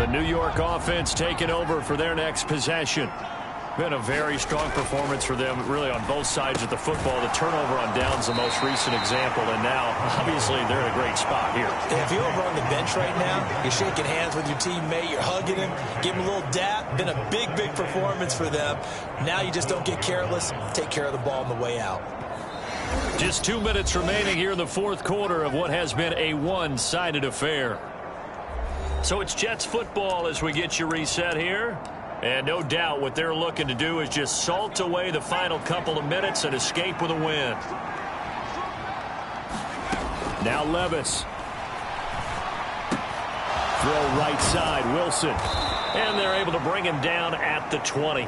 The New York offense taking over for their next possession. Been a very strong performance for them, really, on both sides of the football. The turnover on downs, the most recent example, and now, obviously, they're in a great spot here. If you're over on the bench right now, you're shaking hands with your teammate, you're hugging him, give him a little dap. Been a big, big performance for them. Now you just don't get careless. Take care of the ball on the way out. Just 2 minutes remaining here in the fourth quarter of what has been a one-sided affair. So it's Jets football as we get you reset here. And no doubt what they're looking to do is just salt away the final couple of minutes and escape with a win. Now Levis. Throw right side, Wilson. And they're able to bring him down at the 20.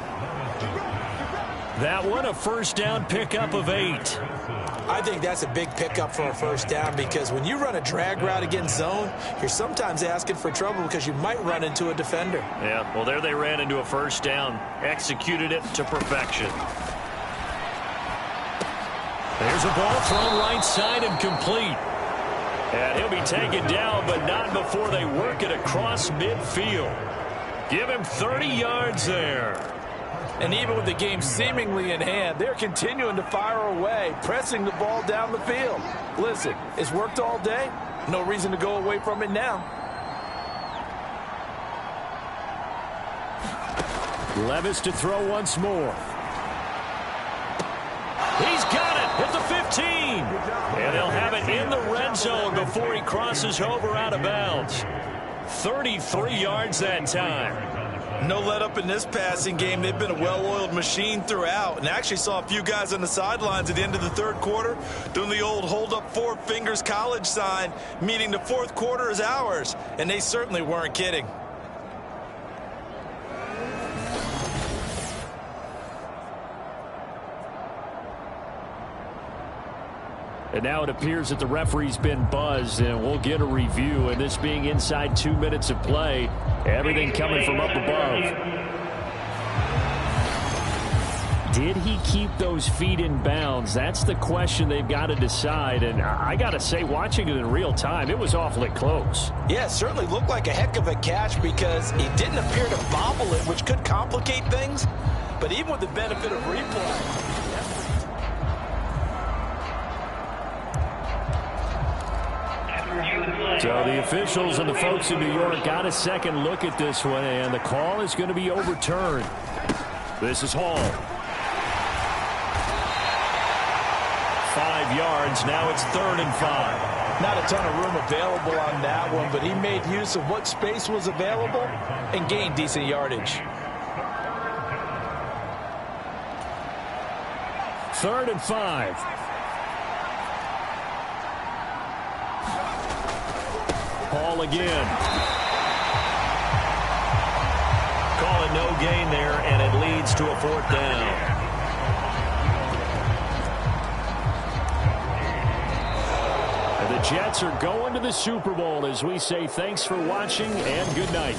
That one, a first down pickup of 8. I think that's a big pickup for a first down because when you run a drag route against zone, you're sometimes asking for trouble because you might run into a defender. Yeah, well, there they ran into a first down. Executed it to perfection. There's a ball thrown right side and complete. And he'll be taken down, but not before they work it across midfield. Give him 30 yards there. And even with the game seemingly in hand, they're continuing to fire away, pressing the ball down the field. Listen, it's worked all day. No reason to go away from it now. Levis to throw once more. He's got it at the 15. And they'll have it in the red zone before he crosses over out of bounds. 33 yards that time. No let up in this passing game. They've been a well-oiled machine throughout. And actually saw a few guys on the sidelines at the end of the third quarter doing the old hold up 4 fingers college sign, meaning the fourth quarter is ours. And they certainly weren't kidding. And now it appears that the referee's been buzzed, and we'll get a review. And this being inside 2 minutes of play, everything coming from up above. Did he keep those feet in bounds? That's the question they've got to decide. And I got to say, watching it in real time, it was awfully close. Yeah, it certainly looked like a heck of a catch because he didn't appear to bobble it, which could complicate things. But even with the benefit of replay, so the officials and the folks in New York got a second look at this one, and the call is going to be overturned. This is Hall. 5 yards. Now it's 3rd and 5. Not a ton of room available on that one, but he made use of what space was available and gained decent yardage. 3rd and 5. Hall again. Call it no gain there, and it leads to a 4th down. And the Jets are going to the Super Bowl as we say thanks for watching and good night.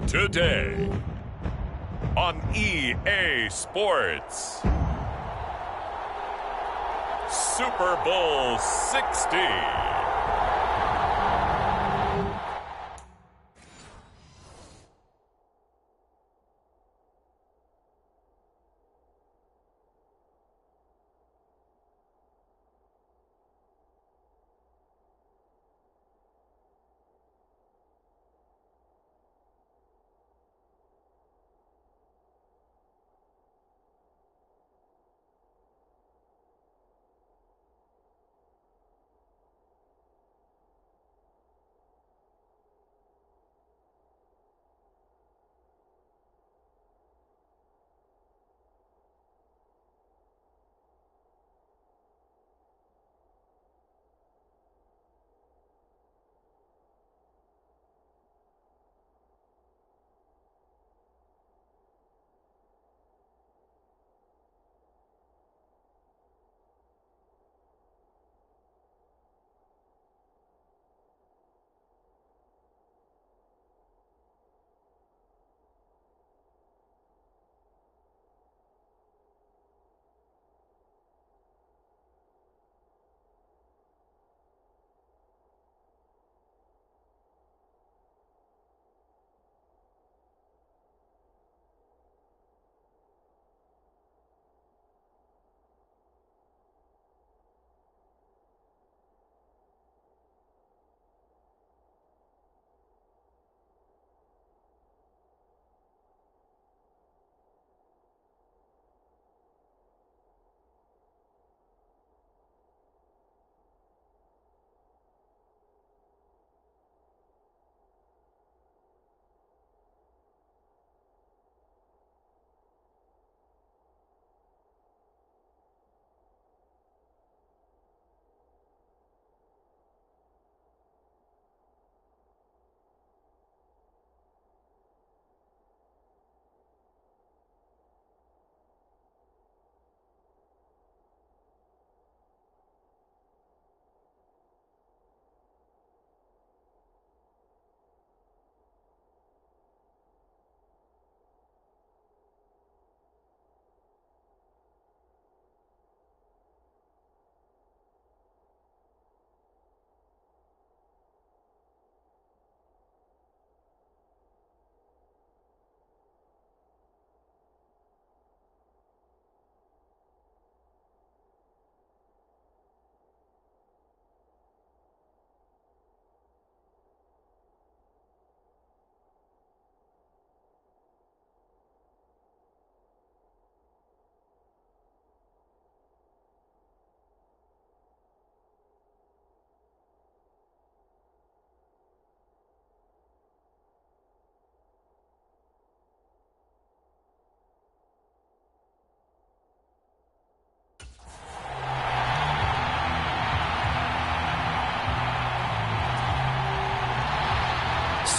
Today on EA Sports, Super Bowl 60.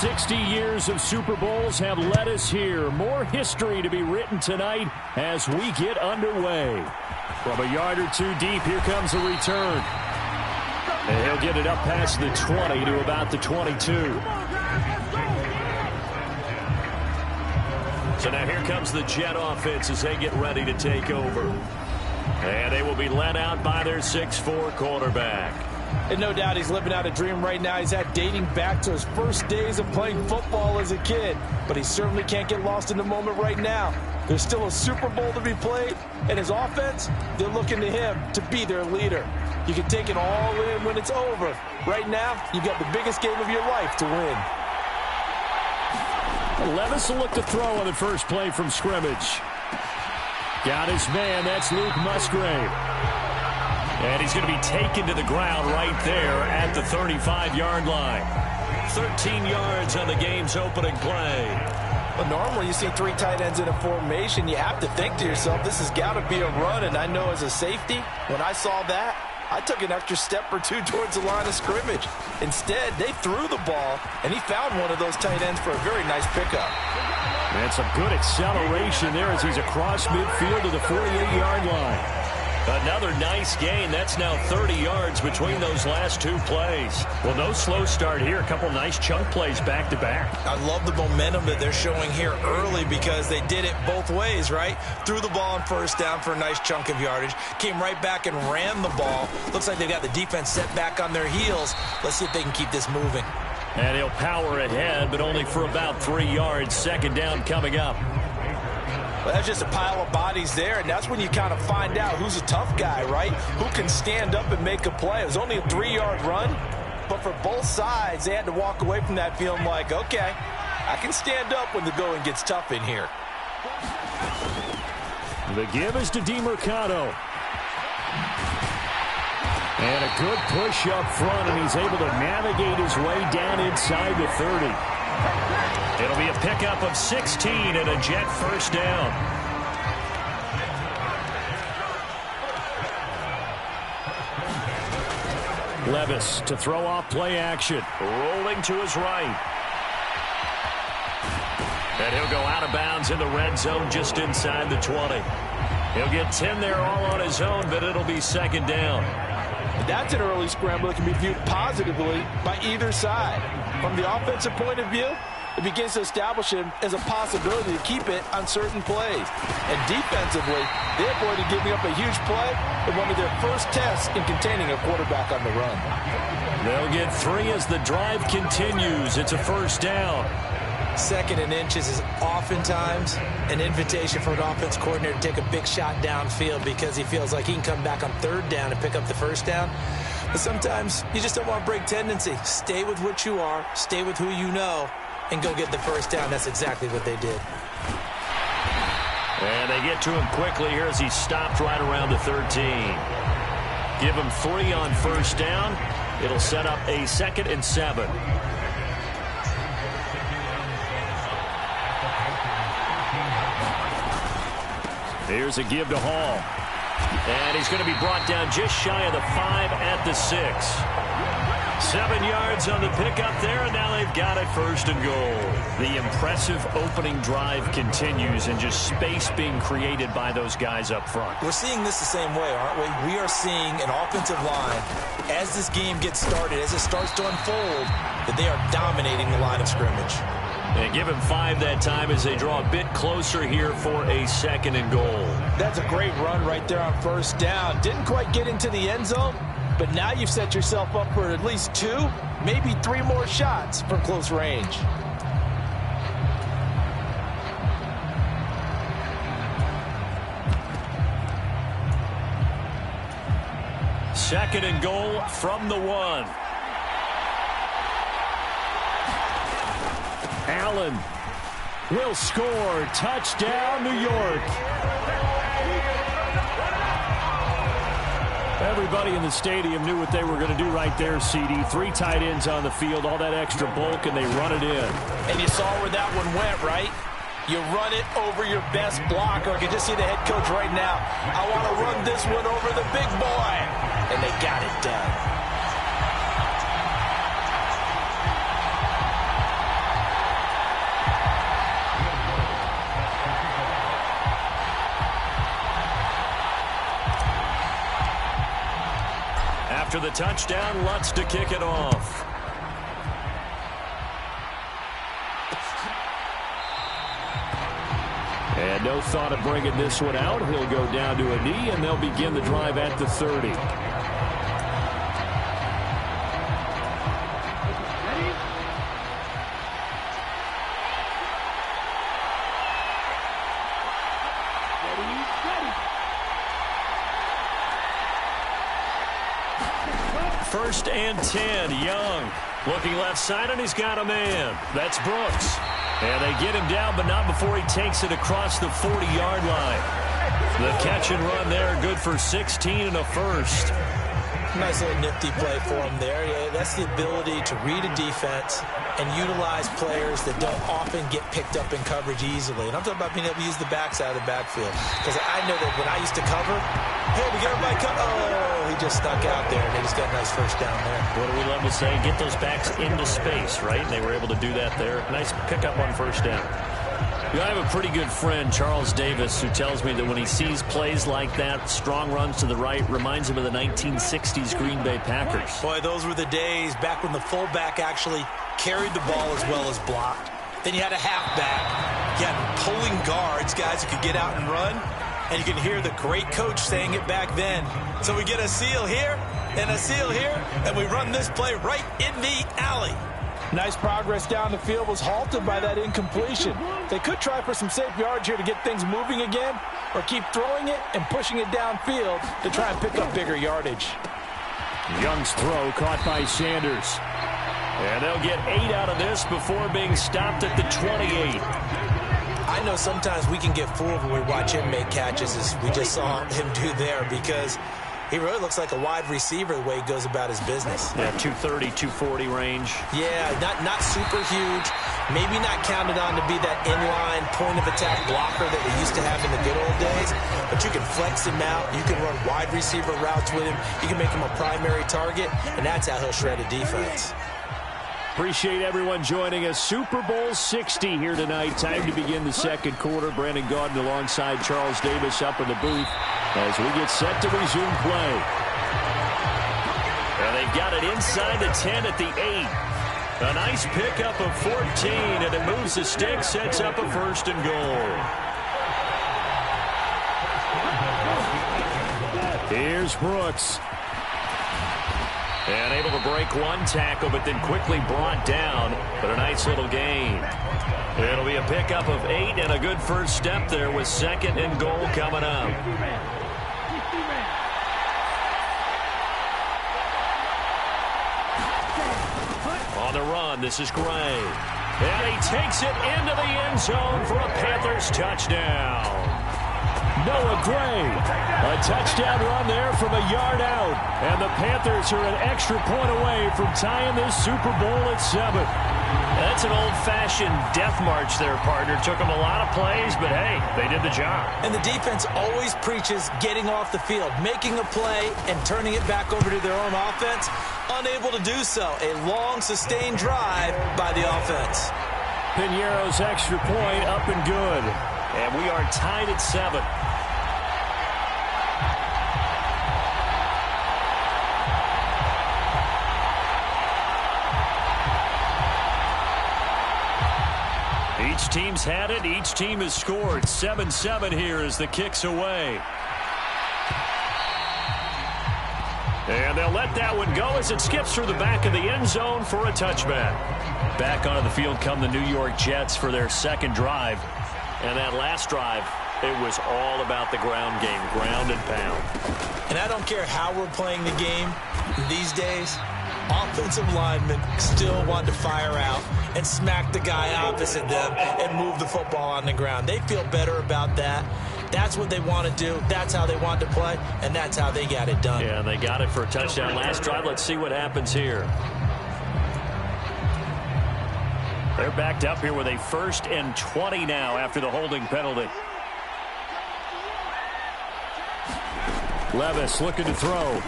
60 years of Super Bowls have led us here. More history to be written tonight as we get underway. From a yard or two deep, here comes a return. And he'll get it up past the 20 to about the 22. So now here comes the Jet offense as they get ready to take over. And they will be led out by their 6'4" quarterback. And no doubt he's living out a dream right now. He's had dating back to his first days of playing football as a kid. But he certainly can't get lost in the moment right now. There's still a Super Bowl to be played. And his offense, they're looking to him to be their leader. You can take it all in when it's over. Right now, you've got the biggest game of your life to win. Levis will look to throw on the first play from scrimmage. Got his man. That's Luke Musgrave. And he's going to be taken to the ground right there at the 35-yard line. 13 yards on the game's opening play. But normally you see three tight ends in a formation. You have to think to yourself, this has got to be a run. And I know as a safety, when I saw that, I took an extra step or two towards the line of scrimmage. Instead, they threw the ball, and he found one of those tight ends for a very nice pickup. And some good acceleration there as he's across midfield to the 48-yard line. Another nice gain. That's now 30 yards between those last two plays. Well, no slow start here. A couple nice chunk plays back-to-back. I love the momentum that they're showing here early because they did it both ways, right? Threw the ball on first down for a nice chunk of yardage. Came right back and ran the ball. Looks like they've got the defense set back on their heels. Let's see if they can keep this moving. And he'll power ahead, but only for about 3 yards. Second down coming up. Well, that's just a pile of bodies there, and that's when you kind of find out who's a tough guy, right? Who can stand up and make a play. It was only a 3-yard run, but for both sides, they had to walk away from that feeling like, okay, I can stand up when the going gets tough in here. The give is to DeMercado. And a good push up front, and he's able to navigate his way down inside the 30. It'll be a pickup of 16 and a Jet first down. Levis to throw off play action. Rolling to his right. And he'll go out of bounds in the red zone just inside the 20. He'll get 10 there all on his own, but it'll be second down. That's an early scramble that can be viewed positively by either side. From the offensive point of view, it begins to establish him as a possibility to keep it on certain plays. And defensively, they avoided giving up a huge play in one of their first tests in containing a quarterback on the run. They'll get 3 as the drive continues. It's a first down. Second and inches is oftentimes an invitation for an offense coordinator to take a big shot downfield because he feels like he can come back on third down and pick up the first down. But sometimes you just don't want to break tendency. Stay with what you are, stay with who you know, and go get the first down. That's exactly what they did. And they get to him quickly here as he stopped right around the 13. Give him 3 on first down. It'll set up a 2nd and 7. Here's a give to Hall. And he's going to be brought down just shy of the 5 at the 6. 7 yards on the pickup there, and now they've got it first and goal. The impressive opening drive continues, and just space being created by those guys up front. We're seeing this the same way, aren't we? We are seeing an offensive line, as this game gets started, as it starts to unfold, that they are dominating the line of scrimmage. And give him 5 that time as they draw a bit closer here for a 2nd and goal. That's a great run right there on first down. Didn't quite get into the end zone, but now you've set yourself up for at least 2, maybe 3 more shots from close range. Second and goal from the 1. Allen will score. Touchdown, New York. Everybody in the stadium knew what they were going to do right there, CD. 3 tight ends on the field, all that extra bulk, and they run it in. And you saw where that one went, right? You run it over your best blocker. I can just see the head coach right now. I want to run this one over the big boy. And they got it done. After the touchdown, Lutz to kick it off. And no thought of bringing this one out. He'll go down to a knee, and they'll begin the drive at the 30. First and 10, Young. Looking left side, and he's got a man. That's Brooks. And they get him down, but not before he takes it across the 40-yard line. The catch and run there, good for 16 and a first. Nice little nifty play for him there. Yeah, that's the ability to read a defense and utilize players that don't often get picked up in coverage easily. And I'm talking about being able to use the backside of the backfield. Because I know that when I used to cover, hey, we got everybody cover. Oh, he just stuck out there, and they just got a nice first down there. What do we love to say? Get those backs into space, right? And they were able to do that there. Nice pickup on first down. You know, I have a pretty good friend, Charles Davis, who tells me that when he sees plays like that, strong runs to the right, reminds him of the 1960s Green Bay Packers. Boy, those were the days back when the fullback actually carried the ball as well as blocked. Then you had a halfback. You had pulling guards, guys who could get out and run. And you can hear the great coach saying it back then. So we get a seal here and a seal here, and we run this play right in the alley. Nice progress down the field, was halted by that incompletion. They could try for some safe yards here to get things moving again, or keep throwing it and pushing it downfield to try and pick up bigger yardage. Young's throw caught by Sanders. And they'll get 8 out of this before being stopped at the 28. I know sometimes we can get fooled when we watch him make catches, as we just saw him do there, because he really looks like a wide receiver the way he goes about his business. Yeah, 230, 240 range. Yeah, not super huge. Maybe not counted on to be that inline point-of-attack blocker that we used to have in the good old days. But you can flex him out. You can run wide receiver routes with him. You can make him a primary target, and that's how he'll shred a defense. Appreciate everyone joining us. Super Bowl 60 here tonight. Time to begin the second quarter. Brandon Gaudin alongside Charles Davis up in the booth as we get set to resume play. And they've got it inside the 10 at the 8. A nice pickup of 14, and it moves the stick, sets up a first and goal. Here's Brooks. And able to break one tackle, but then quickly brought down. But a nice little gain. It'll be a pickup of 8 and a good first step there with second and goal coming up. On the run, this is Gray. And he takes it into the end zone for a Panthers touchdown. Noah Gray, a touchdown run there from a yard out. And the Panthers are an extra point away from tying this Super Bowl at 7. That's an old-fashioned death march there, partner. Took them a lot of plays, but hey, they did the job. And the defense always preaches getting off the field, making a play and turning it back over to their own offense. Unable to do so. A long, sustained drive by the offense. Piñeiro's extra point up and good. And we are tied at 7. Each team's had it. Each team has scored. 7-7 here as the kick's away. And they'll let that one go as it skips through the back of the end zone for a touchback. Back onto the field come the New York Jets for their second drive. And that last drive, it was all about the ground game, ground and pound. And I don't care how we're playing the game these days, offensive linemen still want to fire out and smack the guy opposite them and move the football on the ground. They feel better about that. That's what they want to do. That's how they want to play, and that's how they got it done. Yeah, and they got it for a touchdown last drive. Let's see what happens here. They're backed up here with a 1st and 20 now after the holding penalty. Levis looking to throw.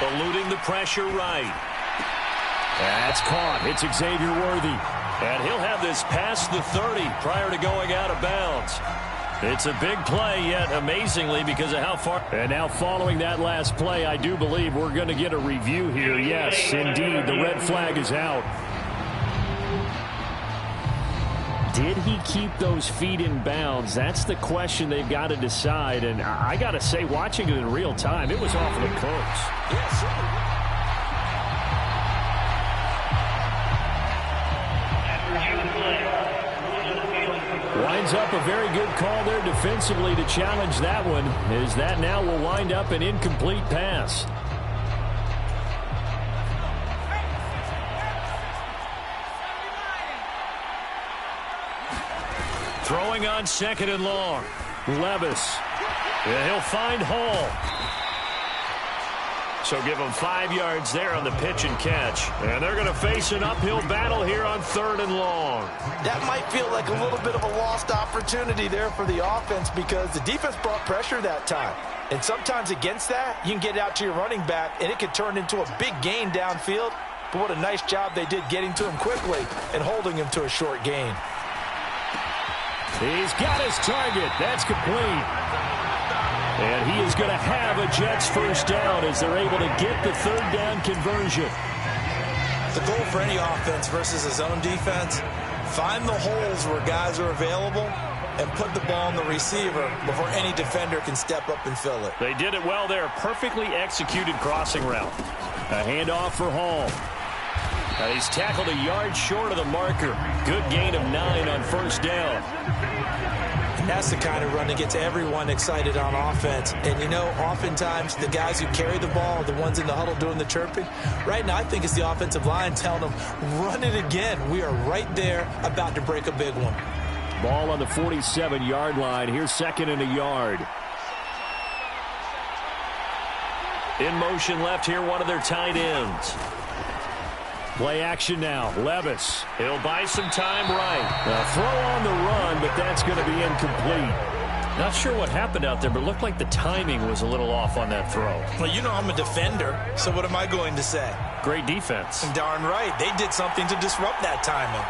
Eluding the pressure right. That's caught. It's Xavier Worthy. And he'll have this past the 30 prior to going out of bounds. It's a big play, yet amazingly because of how far. And now following that last play, I do believe we're going to get a review here. Yes, indeed, the red flag is out. Did he keep those feet in bounds? That's the question they've got to decide. And I got to say, watching it in real time, it was awfully close. Yes, sir. Winds up a very good call there defensively to challenge that one, as that now will wind up an incomplete pass. Throwing on second and long. Levis. And he'll find Hall. So give him 5 yards there on the pitch and catch. And they're going to face an uphill battle here on third and long. That might feel like a little bit of a lost opportunity there for the offense because the defense brought pressure that time. And sometimes against that, you can get out to your running back, and it could turn into a big gain downfield. But what a nice job they did getting to him quickly and holding him to a short gain. He's got his target. That's complete. And he is going to have a Jets first down as they're able to get the third down conversion. The goal for any offense versus his own defense, find the holes where guys are available and put the ball on the receiver before any defender can step up and fill it. They did it well there. Perfectly executed crossing route. A handoff for Hall. And he's tackled a yard short of the marker. Good gain of 9 on first down. And that's the kind of run that gets everyone excited on offense. And, you know, oftentimes the guys who carry the ball are the ones in the huddle doing the chirping. Right now, I think it's the offensive line telling them, run it again. We are right there about to break a big one. Ball on the 47-yard line. Here's second and a yard. In motion left here, one of their tight ends. Play action now. Levis. He'll buy some time right. A throw on the run, but that's going to be incomplete. Not sure what happened out there, but it looked like the timing was a little off on that throw. Well, you know I'm a defender, so what am I going to say? Great defense. Darn right. They did something to disrupt that timing.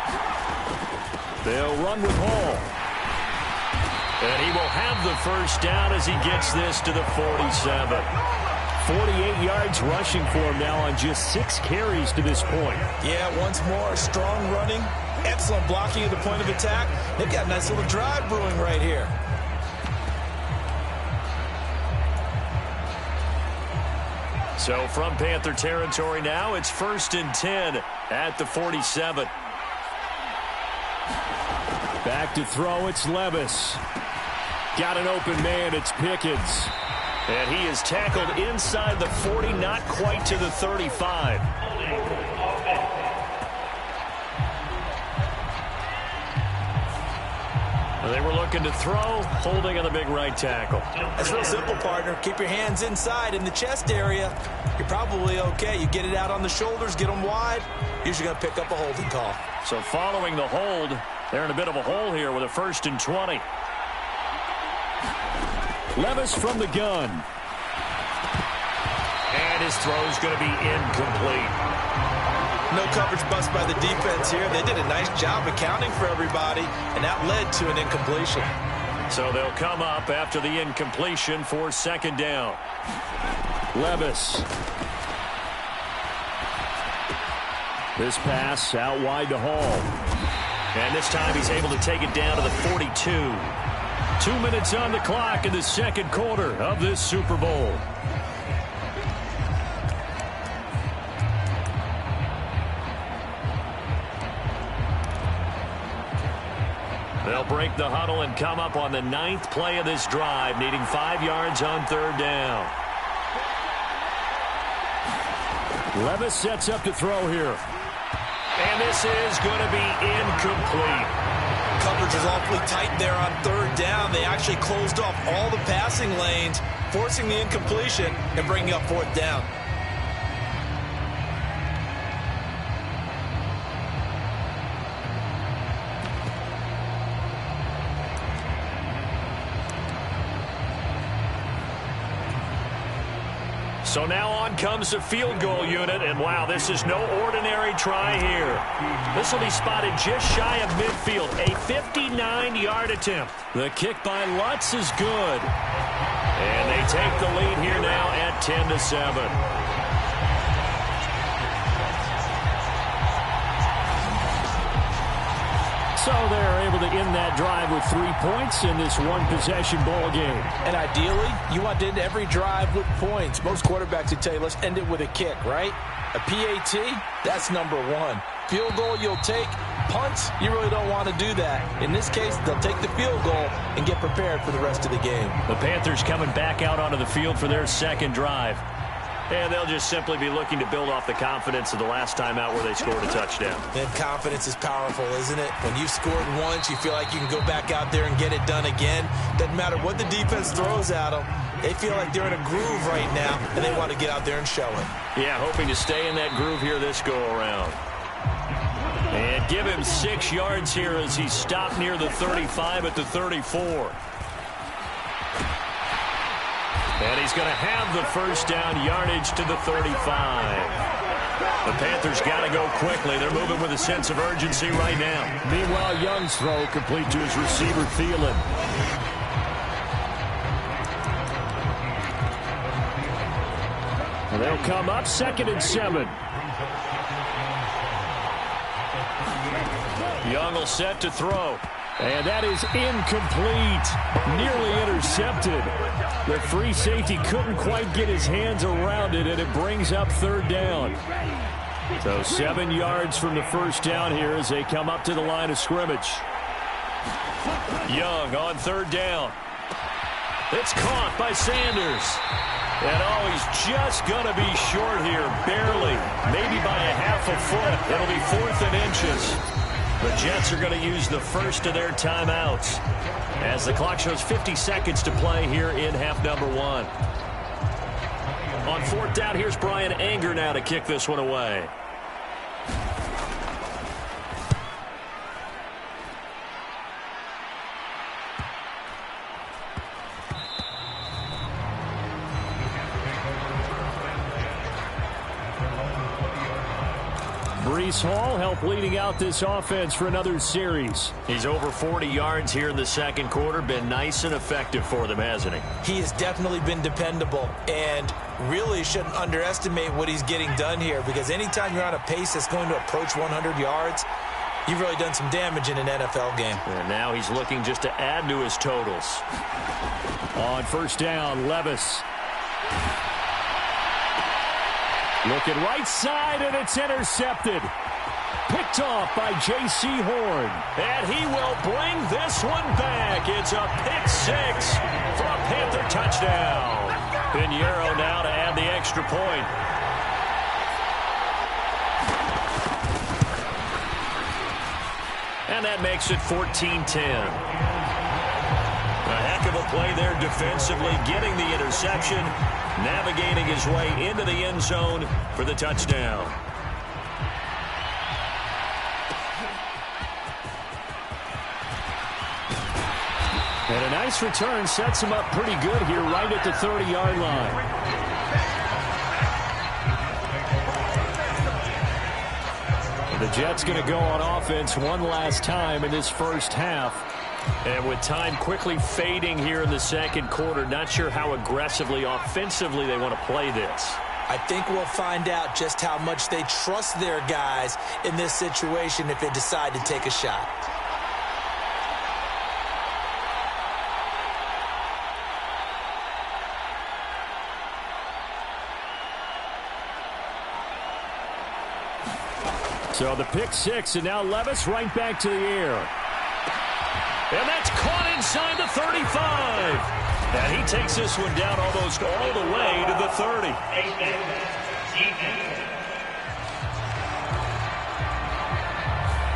They'll run with Hall. And he will have the first down as he gets this to the 47. 48 yards rushing for him now on just 6 carries to this point. Yeah, once more, strong running, excellent blocking at the point of attack. They've got a nice little drive brewing right here. So from Panther territory now, it's 1st and 10 at the 47. Back to throw, it's Levis. Got an open man, it's Pickens. And he is tackled inside the 40, not quite to the 35. They were looking to throw, holding on the big right tackle. That's real simple, partner. Keep your hands inside in the chest area. You're probably okay. You get it out on the shoulders, get them wide. Usually going to pick up a holding call. So following the hold, they're in a bit of a hole here with a 1st and 20. Levis from the gun. And his throw's going to be incomplete. No coverage bust by the defense here. They did a nice job accounting for everybody, and that led to an incompletion. So they'll come up after the incompletion for 2nd down. Levis. This pass out wide to Hall. And this time he's able to take it down to the 42. 2 minutes on the clock in the 2nd quarter of this Super Bowl. They'll break the huddle and come up on the 9th play of this drive, needing 5 yards on 3rd down. Levis sets up to throw here. And this is going to be incomplete. Coverage is awfully tight there on 3rd down. They actually closed off all the passing lanes, forcing the incompletion and bringing up 4th down. So now on comes the field goal unit, and wow, this is no ordinary try here. This will be spotted just shy of midfield, a 59-yard attempt. The kick by Lutz is good. And they take the lead here now at 10-7. So they're able to end that drive with 3 points in this one-possession ball game. And ideally, you want to end every drive with points. Most quarterbacks would tell you, let's end it with a kick, right? A PAT, that's number one. Field goal you'll take. Punts, you really don't want to do that. In this case, they'll take the field goal and get prepared for the rest of the game. The Panthers coming back out onto the field for their second drive. And they'll just simply be looking to build off the confidence of the last time out where they scored a touchdown. And confidence is powerful, isn't it? When you've scored once, you feel like you can go back out there and get it done again. Doesn't matter what the defense throws at them. They feel like they're in a groove right now, and they want to get out there and show it. Yeah, hoping to stay in that groove here this go-around. And give him 6 yards here as he stopped near the 35 at the 34. And he's going to have the first down, yardage to the 35. The Panthers got to go quickly. They're moving with a sense of urgency right now. Meanwhile, Young's throw complete to his receiver, Thielen. And they'll come up 2nd and 7. Young will set to throw. And that is incomplete. Nearly intercepted. The free safety couldn't quite get his hands around it, and it brings up 3rd down. So 7 yards from the first down here as they come up to the line of scrimmage. Young on 3rd down. It's caught by Sanders. And oh, he's just going to be short here, barely. Maybe by a half a foot. It'll be 4th and inches. The Jets are going to use the first of their timeouts as the clock shows 50 seconds to play here in half number 1. On 4th down, here's Brian Anger now to kick this one away. Breece Hall helped leading out this offense for another series. He's over 40 yards here in the second quarter. Been nice and effective for them, hasn't he? He has definitely been dependable and really shouldn't underestimate what he's getting done here, because anytime you're on a pace that's going to approach 100 yards, you've really done some damage in an NFL game. And now he's looking just to add to his totals. On 1st down, Levis. Looking right side, and it's intercepted. Picked off by J.C. Horn. And he will bring this one back. It's a pick 6 for a Panther touchdown. Pinheiro now to add the extra point. And that makes it 14-10. A heck of a play there defensively, getting the interception, navigating his way into the end zone for the touchdown. And a nice return sets him up pretty good here right at the 30-yard line. The Jets going to go on offense one last time in this first half. And with time quickly fading here in the second quarter, not sure how aggressively, offensively they want to play this. I think we'll find out just how much they trust their guys in this situation if they decide to take a shot. So the pick 6, and now Levis right back to the air. And that's caught inside the 35. And he takes this one down almost all the way to the 30.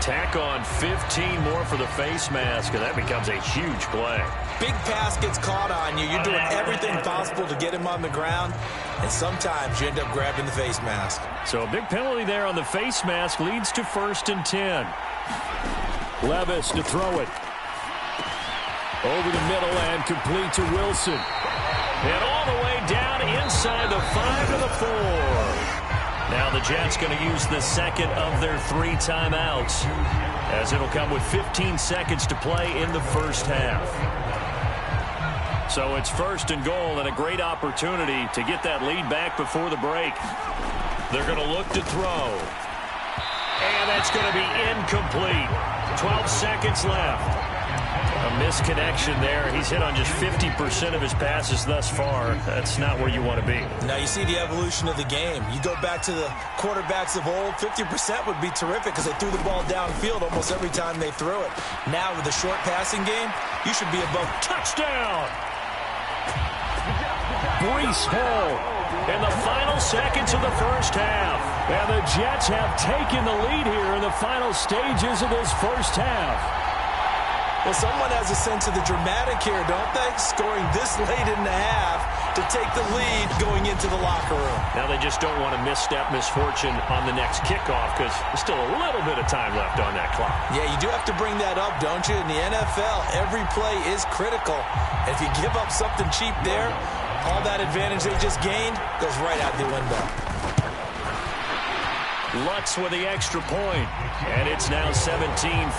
Tack on 15 more for the face mask, and that becomes a huge play. Big pass gets caught on you. You're doing everything possible to get him on the ground, and sometimes you end up grabbing the face mask. So a big penalty there on the face mask leads to 1st and 10. Levis to throw it. Over the middle and complete to Wilson. And all the way down inside the 5 to the 4. Now the Jets going to use the second of their 3 timeouts, as it'll come with 15 seconds to play in the first half. So it's 1st and goal, and a great opportunity to get that lead back before the break. They're going to look to throw. And that's going to be incomplete. 12 seconds left. A misconnection there. He's hit on just 50% of his passes thus far. That's not where you want to be. Now you see the evolution of the game. You go back to the quarterbacks of old, 50% would be terrific because they threw the ball downfield almost every time they threw it. Now with the short passing game, you should be above. Touchdown! Breece Hall in the final seconds of the first half. And the Jets have taken the lead here in the final stages of this first half. Well, someone has a sense of the dramatic here, don't they? Scoring this late in the half to take the lead going into the locker room. Now they just don't want to misstep misfortune on the next kickoff because there's still a little bit of time left on that clock. Yeah, you do have to bring that up, don't you? In the NFL, every play is critical. And if you give up something cheap there, all that advantage they just gained goes right out the window. Lutz with the extra point, and it's now 17-14.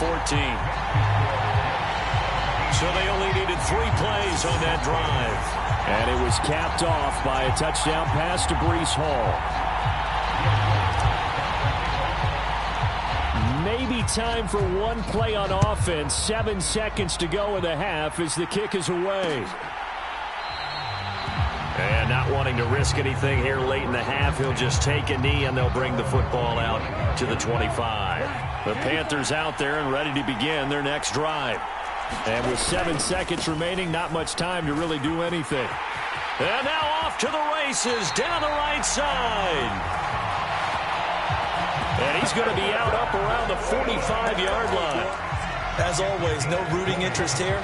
So they only needed 3 plays on that drive. And it was capped off by a touchdown pass to Breece Hall. Maybe time for one play on offense. 7 seconds to go in the half as the kick is away. And not wanting to risk anything here late in the half, he'll just take a knee and they'll bring the football out to the 25. The Panthers out there and ready to begin their next drive. And with 7 seconds remaining, not much time to really do anything. And now off to the races down the right side. And he's going to be out up around the 45-yard line. As always, no rooting interest here.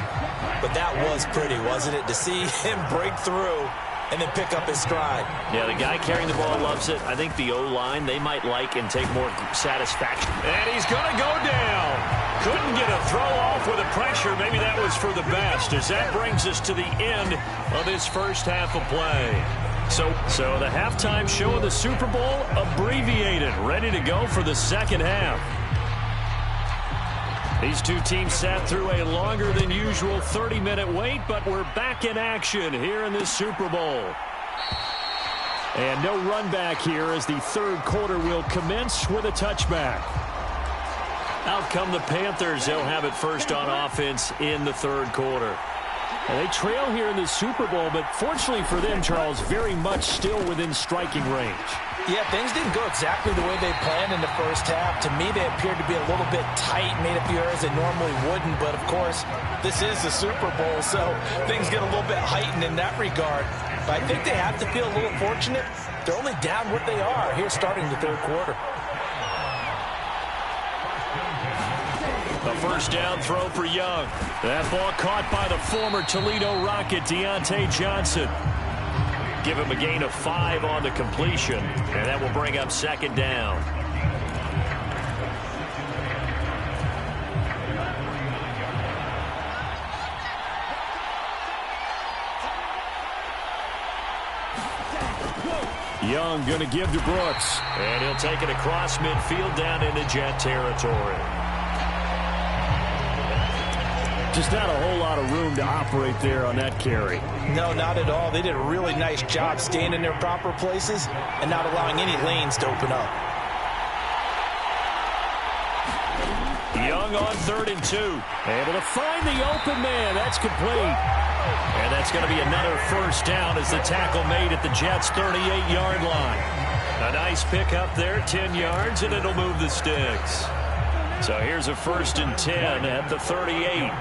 But that was pretty, wasn't it? To see him break through and then pick up his stride. Yeah, the guy carrying the ball loves it. I think the O-line, they might like and take more satisfaction. And he's going to go down. Couldn't get a throw off with the pressure. Maybe that was for the best, as that brings us to the end of this first half of play. So the halftime show of the Super Bowl abbreviated, ready to go for the second half. These two teams sat through a longer than usual 30-minute wait, but we're back in action here in this Super Bowl. And no run back here as the third quarter will commence with a touchback. Out come the Panthers. They'll have it first on offense in the third quarter. And they trail here in the Super Bowl, but fortunately for them, Charles, very much still within striking range. Yeah, things didn't go exactly the way they planned in the first half. To me, they appeared to be a little bit tight, made a few errors they normally wouldn't. But, of course, this is the Super Bowl, so things get a little bit heightened in that regard. But I think they have to feel a little fortunate. They're only down what they are here starting the third quarter. A first down throw for Young. That ball caught by the former Toledo Rocket, Deontay Johnson. Give him a gain of 5 on the completion, and that will bring up second down. Young going to give to Brooks. And he'll take it across midfield down into Jet territory. Just not a whole lot of room to operate there on that carry. No, not at all. They did a really nice job staying in their proper places and not allowing any lanes to open up. Young on 3rd and 2. Able to find the open man. That's complete. And that's going to be another first down as the tackle made at the Jets' 38-yard line. A nice pickup there, 10 yards, and it'll move the sticks. So here's a 1st and 10 at the 38.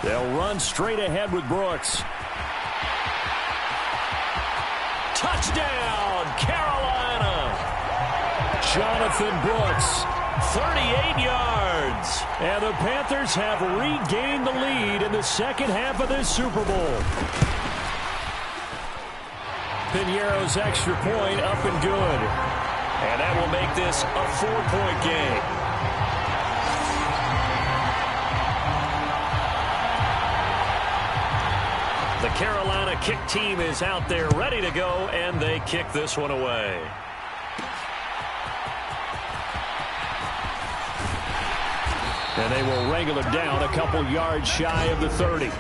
They'll run straight ahead with Brooks. Touchdown, Carolina! Jonathan Brooks, 38 yards. And the Panthers have regained the lead in the second half of this Super Bowl. Piñeiro's extra point up and good. And that will make this a 4-point game. Carolina kick team is out there ready to go, and they kick this one away. And they will wrangle him down a couple yards shy of the 30.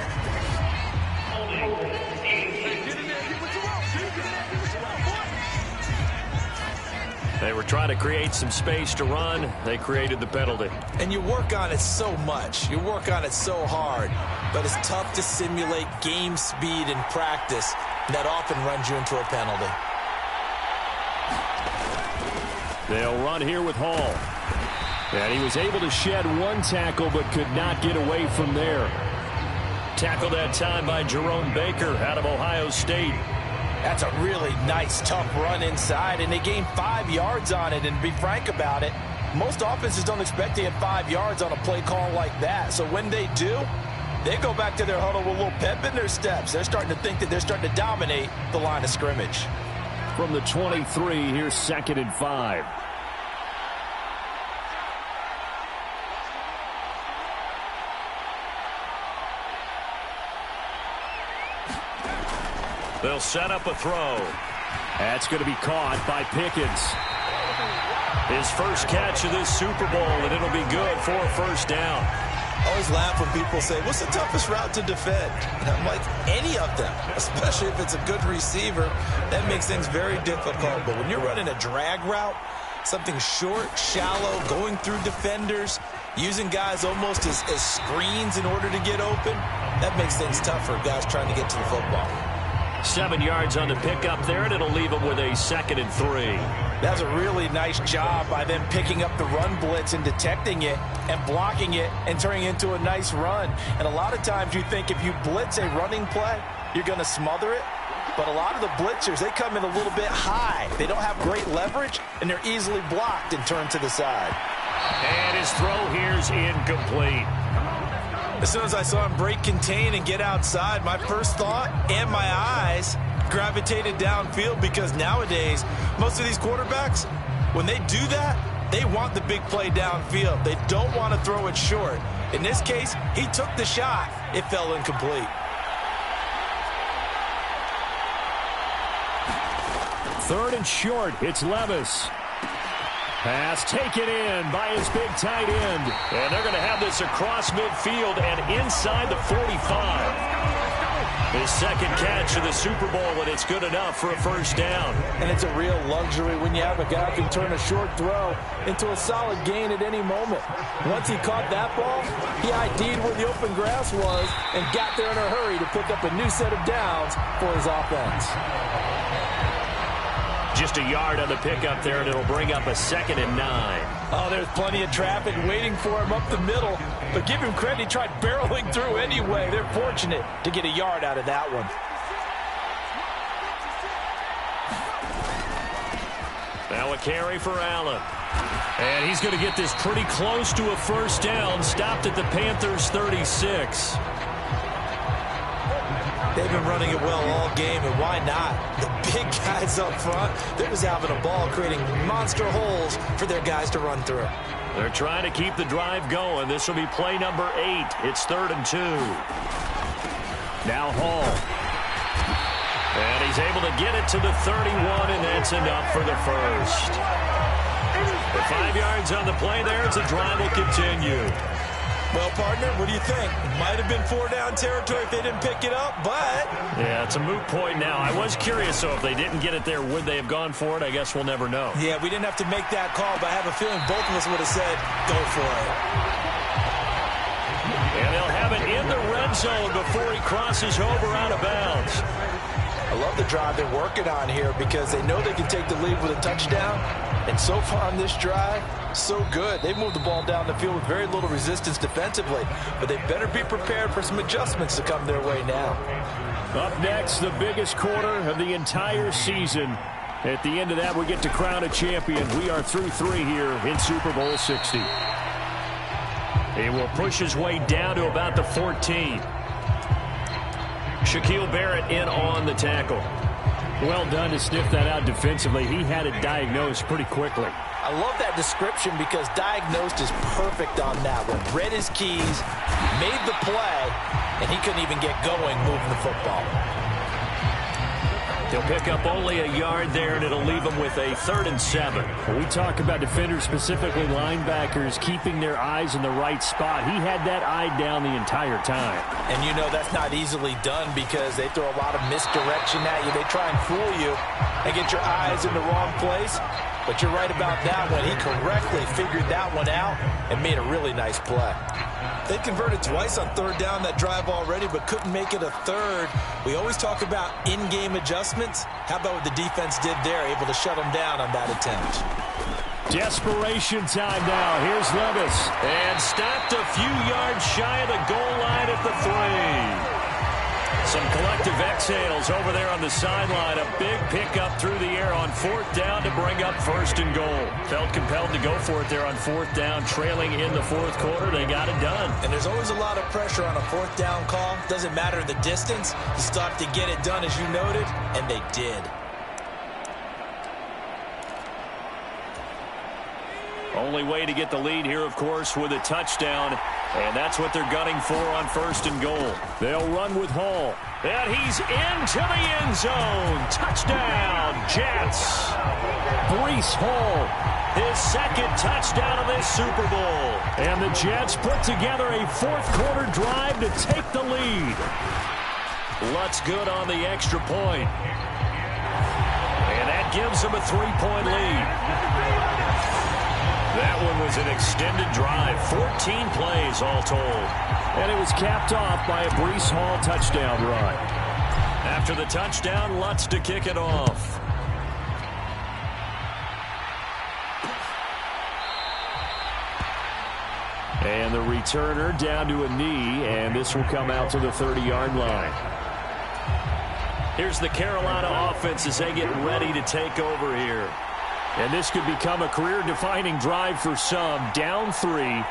They were trying to create some space to run. They created the penalty. And you work on it so much. You work on it so hard. But it's tough to simulate game speed in practice. That often runs you into a penalty. They'll run here with Hall. And he was able to shed one tackle but could not get away from there. Tackled that time by Jerome Baker out of Ohio State. That's a really nice, tough run inside, and they gained 5 yards on it. And to be frank about it, most offenses don't expect to get 5 yards on a play call like that. So when they do, they go back to their huddle with a little pep in their steps. They're starting to think that they're starting to dominate the line of scrimmage. From the 23, here's 2nd and 5. They'll set up a throw. That's going to be caught by Pickens. His first catch of this Super Bowl, and it'll be good for a first down. I always laugh when people say, what's the toughest route to defend? And I'm like, any of them, especially if it's a good receiver. That makes things very difficult. But when you're running a drag route, something short, shallow, going through defenders, using guys almost as screens in order to get open, that makes things tough for guys trying to get to the football. 7 yards on the pickup there, and it'll leave them with a 2nd and 3. That's a really nice job by them picking up the run blitz and detecting it and blocking it and turning it into a nice run. And a lot of times you think if you blitz a running play, you're going to smother it. But a lot of the blitzers, they come in a little bit high. They don't have great leverage, and they're easily blocked and turned to the side. And his throw here's incomplete. As soon as I saw him break contain and get outside, my first thought and my eyes gravitated downfield, because nowadays, most of these quarterbacks, when they do that, they want the big play downfield. They don't want to throw it short. In this case, he took the shot. It fell incomplete. 3rd and short. It's Levis. Pass taken in by his big tight end. And they're going to have this across midfield and inside the 45. His 2nd catch of the Super Bowl, and it's good enough for a first down. And it's a real luxury when you have a guy who can turn a short throw into a solid gain at any moment. Once he caught that ball, he ID'd where the open grass was and got there in a hurry to pick up a new set of downs for his offense. Just a yard on the pickup there, and it'll bring up a 2nd and 9. Oh, there's plenty of traffic waiting for him up the middle. But give him credit, he tried barreling through anyway. They're fortunate to get a yard out of that one. Now a carry for Allen. And he's going to get this pretty close to a first down. Stopped at the Panthers' 36. They've been running it well all game, and why not? The big guys up front, they're just having a ball, creating monster holes for their guys to run through. They're trying to keep the drive going. This will be play number 8. It's 3rd and 2. Now Hall. And he's able to get it to the 31, and that's enough for the first. The 5 yards on the play there as the drive will continue. Well, partner, what do you think? Might have been 4-down territory if they didn't pick it up, but... Yeah, it's a moot point now. I was curious, so if they didn't get it there, would they have gone for it? I guess we'll never know. Yeah, we didn't have to make that call, but I have a feeling both of us would have said, go for it. And they'll have it in the red zone before he crosses over out of bounds. I love the drive they're working on here because they know they can take the lead with a touchdown. And so far on this drive, so good. They moved the ball down the field with very little resistance defensively. But they better be prepared for some adjustments to come their way now. Up next, the biggest quarter of the entire season. At the end of that, we get to crown a champion. We are through 3 here in Super Bowl 60. He will push his way down to about the 14. Shaquille Barrett in on the tackle. Well done to sniff that out defensively. He had it diagnosed pretty quickly. I love that description because diagnosed is perfect on that one. Read his keys, made the play, and he couldn't even get going moving the football. He'll pick up only a yard there, and it'll leave him with a 3rd and 7. When we talk about defenders, specifically linebackers, keeping their eyes in the right spot. He had that eye down the entire time. And you know that's not easily done because they throw a lot of misdirection at you. They try and fool you and get your eyes in the wrong place. But you're right about that one. He correctly figured that one out and made a really nice play. They converted twice on 3rd down that drive already, but couldn't make it a 3rd. We always talk about in-game adjustments. How about what the defense did there, able to shut them down on that attempt? Desperation time now. Here's Levis. And stopped a few yards shy of the goal line at the 3. Some collective exhales over there on the sideline. A big pickup through the air on 4th down to bring up 1st and goal. Felt compelled to go for it there on 4th down, trailing in the 4th quarter. They got it done. And there's always a lot of pressure on a 4th down call. Doesn't matter the distance. You still have to get it done, as you noted, and they did. Only way to get the lead here, of course, with a touchdown. And that's what they're gunning for on 1st and goal. They'll run with Hall. And he's into the end zone. Touchdown, Jets. Breece Hall. His 2nd touchdown of this Super Bowl. And the Jets put together a 4th quarter drive to take the lead. Lutz good on the extra point. And that gives them a 3-point lead. That one was an extended drive, 14 plays all told. And it was capped off by a Breece Hall touchdown run. After the touchdown, Lutz to kick it off. And the returner down to a knee, and this will come out to the 30-yard line. Here's the Carolina offense as they get ready to take over here. And this could become a career-defining drive for some. Down 3,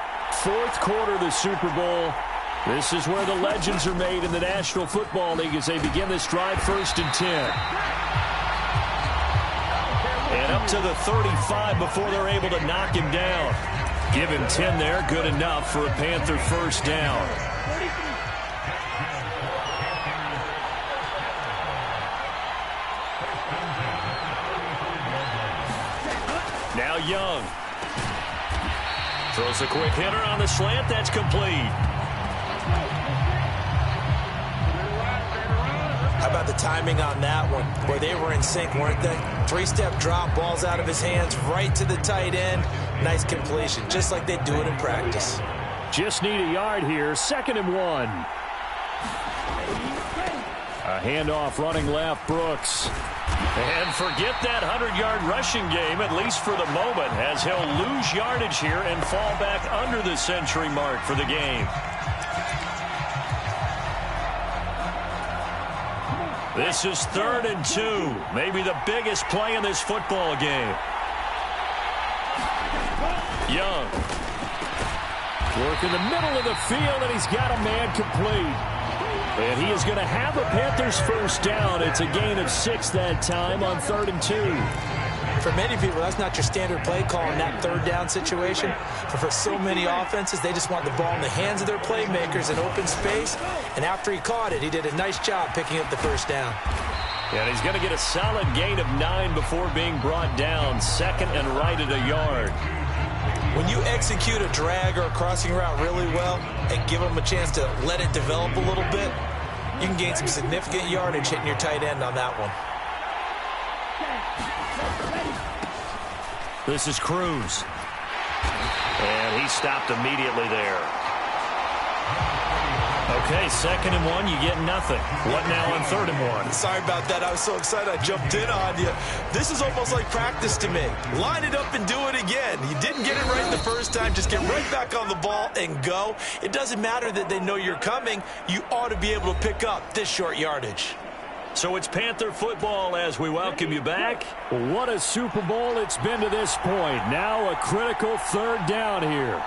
4th quarter of the Super Bowl. This is where the legends are made in the National Football League as they begin this drive 1st and 10. And up to the 35 before they're able to knock him down. Give him 10 there, good enough for a Panther 1st down. Now Young. Throws a quick hitter on the slant. That's complete. How about the timing on that one? Boy, they were in sync, weren't they? 3-step drop, balls out of his hands, right to the tight end. Nice completion, just like they do it in practice. Just need a yard here. 2nd and 1. A handoff running left, Brooks. And forget that 100-yard rushing game, at least for the moment, as he'll lose yardage here and fall back under the century mark for the game. This is 3rd and 2, maybe the biggest play in this football game. Young. Work in the middle of the field, and he's got a man complete. And he is going to have a Panthers 1st down. It's a gain of 6 that time on 3rd and 2. For many people, that's not your standard play call in that 3rd down situation. But for so many offenses, they just want the ball in the hands of their playmakers in open space. And after he caught it, he did a nice job picking up the 1st down. And he's going to get a solid gain of 9 before being brought down. 2nd and right at a yard. When you execute a drag or a crossing route really well and give them a chance to let it develop a little bit, you can gain some significant yardage hitting your tight end on that one. This is Cruz. And he stopped immediately there. Okay, 2nd and 1, you get nothing. What now on 3rd and 1? Sorry about that. I was so excited I jumped in on you. This is almost like practice to me. Line it up and do it again. You didn't get it right the first time. Just get right back on the ball and go. It doesn't matter that they know you're coming. You ought to be able to pick up this short yardage. So it's Panther football as we welcome you back. What a Super Bowl it's been to this point. Now a critical 3rd down here.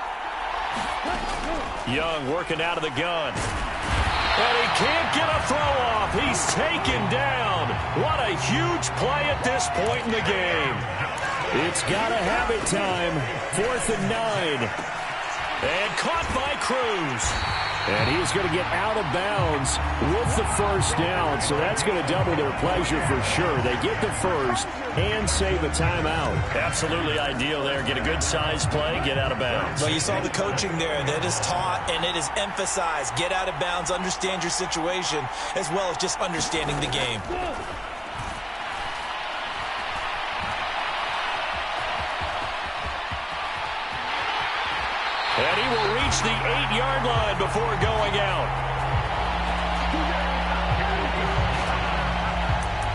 Young working out of the gun. And he can't get a throw off. He's taken down. What a huge play at this point in the game. It's got to have it time. 4th and 9. And caught by Cruz. And he's going to get out of bounds with the first down. So that's going to double their pleasure for sure. They get the first and save a timeout. Absolutely ideal there. Get a good size play, get out of bounds. Well, you saw the coaching there. That is taught and it is emphasized. Get out of bounds, understand your situation, as well as just understanding the game. And he will reach the 8-yard line before going out.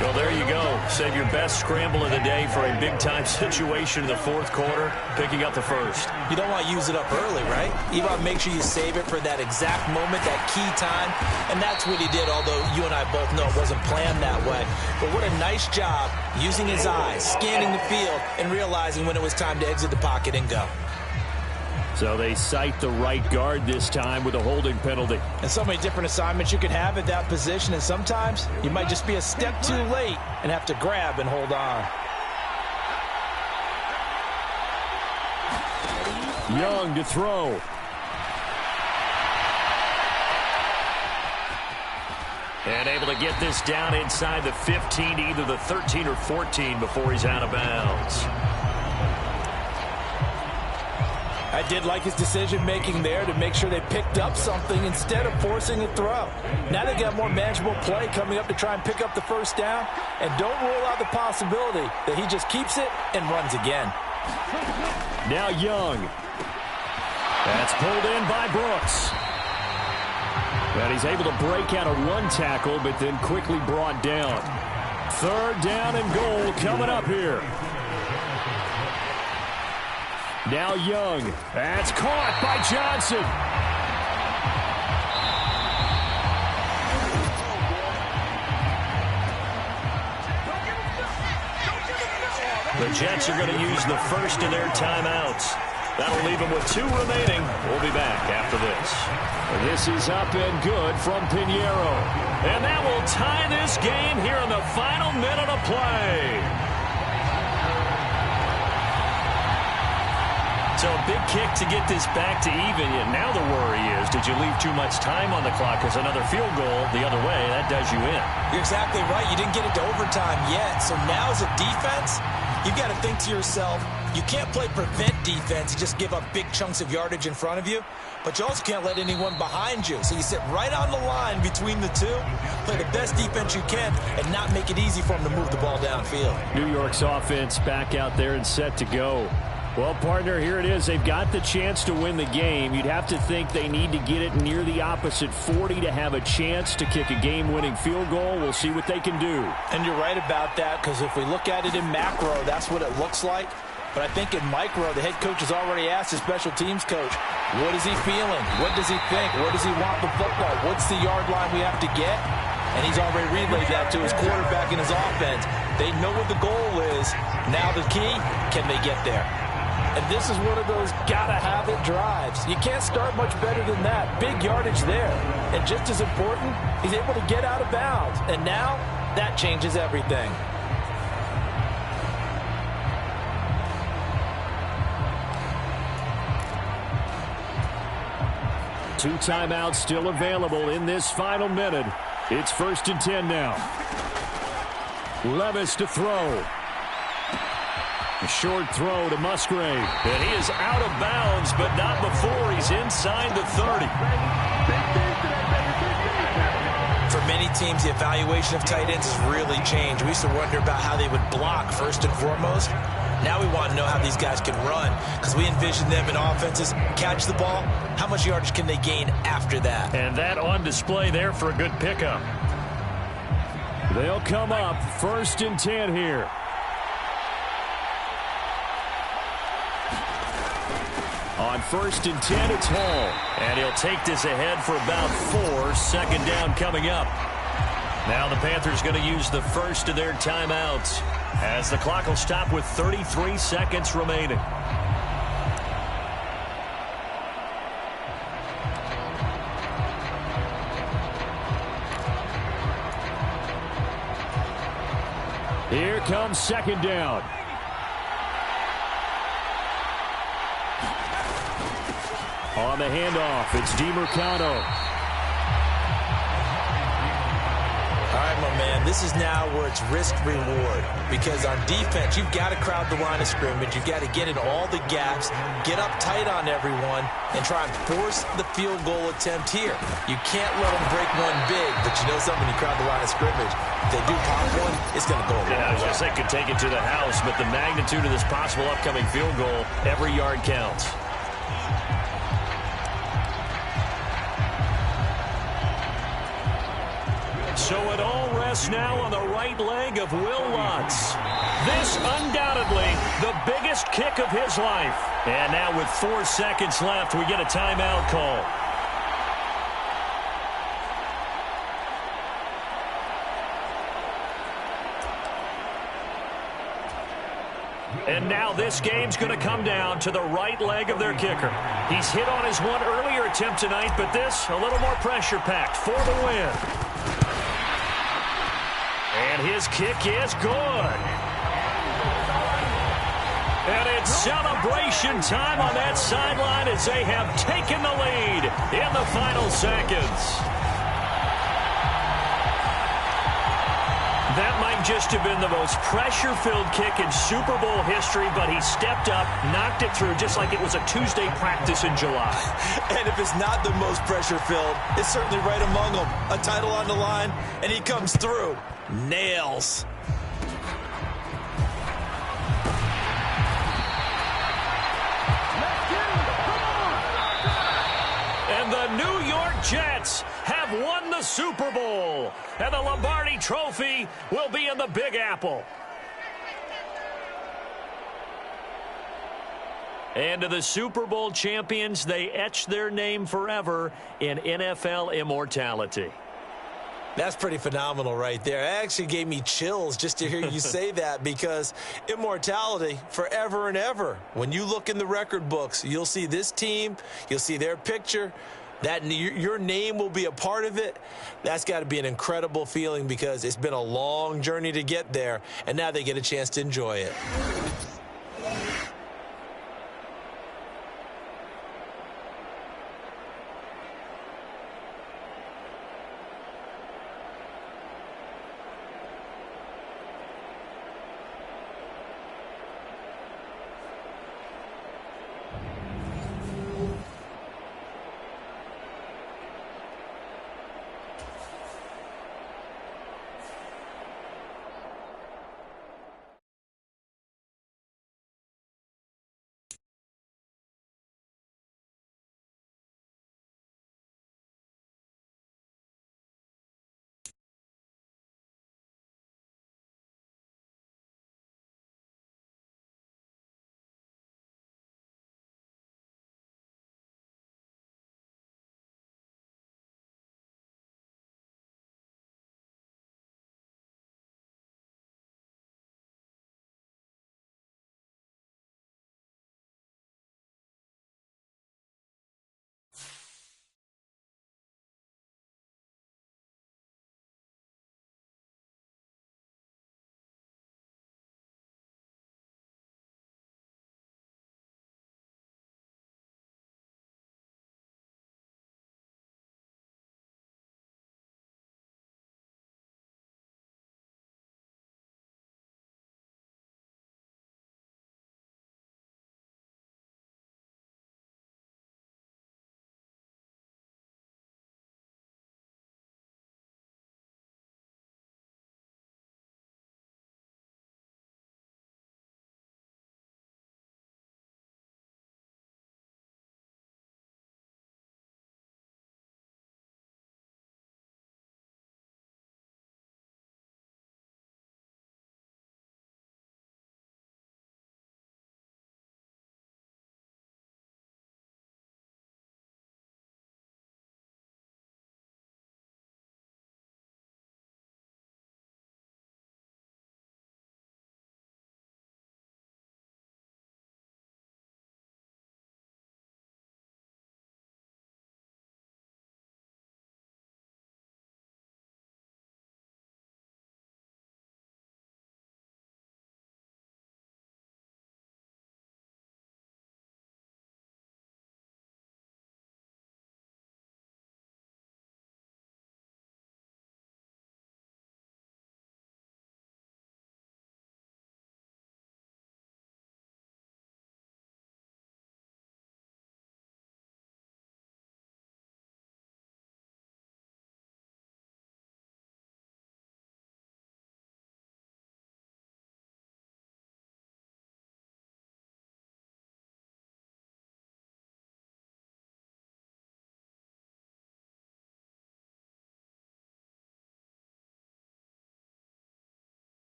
Well, there you go. Save your best scramble of the day for a big-time situation in the 4th quarter, picking up the first. You don't want to use it up early, right? You want to make sure you save it for that exact moment, that key time, and that's what he did, although you and I both know it wasn't planned that way. But what a nice job using his eyes, scanning the field, and realizing when it was time to exit the pocket and go. So they cite the right guard this time with a holding penalty. And so many different assignments you can have at that position, and sometimes you might just be a step too late and have to grab and hold on. Young to throw. And able to get this down inside the 15 to either the 13 or 14 before he's out of bounds. I did like his decision-making there to make sure they picked up something instead of forcing a throw. Now they got more manageable play coming up to try and pick up the first down, and don't rule out the possibility that he just keeps it and runs again. Now Young. That's pulled in by Brooks. And he's able to break out of one tackle, but then quickly brought down. 3rd down and goal coming up here. Now Young. That's caught by Johnson. The Jets are going to use the first of their timeouts. That'll leave them with 2 remaining. We'll be back after this. This is up and good from Pinheiro. And that will tie this game here in the final minute of play. So a big kick to get this back to even. And now the worry is, did you leave too much time on the clock? Because another field goal the other way, that does you in. You're exactly right. You didn't get it to overtime yet. So now as a defense, you've got to think to yourself, you can't play prevent defense and just give up big chunks of yardage in front of you. But you also can't let anyone behind you. So you sit right on the line between the two, play the best defense you can, and not make it easy for them to move the ball downfield. New York's offense back out there and set to go. Well, partner, here it is. They've got the chance to win the game. You'd have to think they need to get it near the opposite 40 to have a chance to kick a game-winning field goal. We'll see what they can do. And you're right about that, because if we look at it in macro, that's what it looks like. But I think in micro, the head coach has already asked his special teams coach, what is he feeling? What does he think? Where does he want the football? What's the yard line we have to get? And he's already relayed that to his quarterback and his offense. They know what the goal is. Now the key, can they get there? And this is one of those gotta-have-it drives. You can't start much better than that. Big yardage there. And just as important, he's able to get out of bounds. And now, that changes everything. Two timeouts still available in this final minute. It's 1st and 10 now. Levis to throw. A short throw to Musgrave. And he is out of bounds, but not before he's inside the 30. For many teams, the evaluation of tight ends has really changed. We used to wonder about how they would block first and foremost. Now we want to know how these guys can run, because we envision them in offenses catch the ball. How much yardage can they gain after that? And that on display there for a good pickup. They'll come up 1st and 10 here. On 1st and 10, it's Hall. And he'll take this ahead for about 4. 2nd down coming up. Now the Panthers going to use the first of their timeouts, as the clock will stop with 33 seconds remaining. Here comes 2nd down. On the handoff, it's DiMercado. All right, my man, this is now where it's risk-reward, because on defense, you've got to crowd the line of scrimmage. You've got to get in all the gaps, get up tight on everyone, and try and force the field goal attempt here. You can't let them break one big, but you know something, you crowd the line of scrimmage. If they do pop one, it's going to go a long way. I was going to say could take it to the house, but the magnitude of this possible upcoming field goal, every yard counts. So it all rests now on the right leg of Will Lutz. This undoubtedly the biggest kick of his life. And now with 4 seconds left, we get a timeout call. And now this game's going to come down to the right leg of their kicker. He's hit on his one earlier attempt tonight, but this a little more pressure-packed for the win. And his kick is good. And it's celebration time on that sideline as they have taken the lead in the final seconds. That might just have been the most pressure-filled kick in Super Bowl history, but he stepped up, knocked it through just like it was a Tuesday practice in July. And if it's not the most pressure-filled, it's certainly right among them. A title on the line, and he comes through. Nails. And the New York Jets have won the Super Bowl. And the Lombardi Trophy will be in the Big Apple. And to the Super Bowl champions, they etch their name forever in NFL immortality. That's pretty phenomenal right there. It actually gave me chills just to hear you say that, because immortality forever and ever. When you look in the record books, you'll see this team, you'll see their picture, that your name will be a part of it. That's got to be an incredible feeling, because it's been a long journey to get there, and now they get a chance to enjoy it.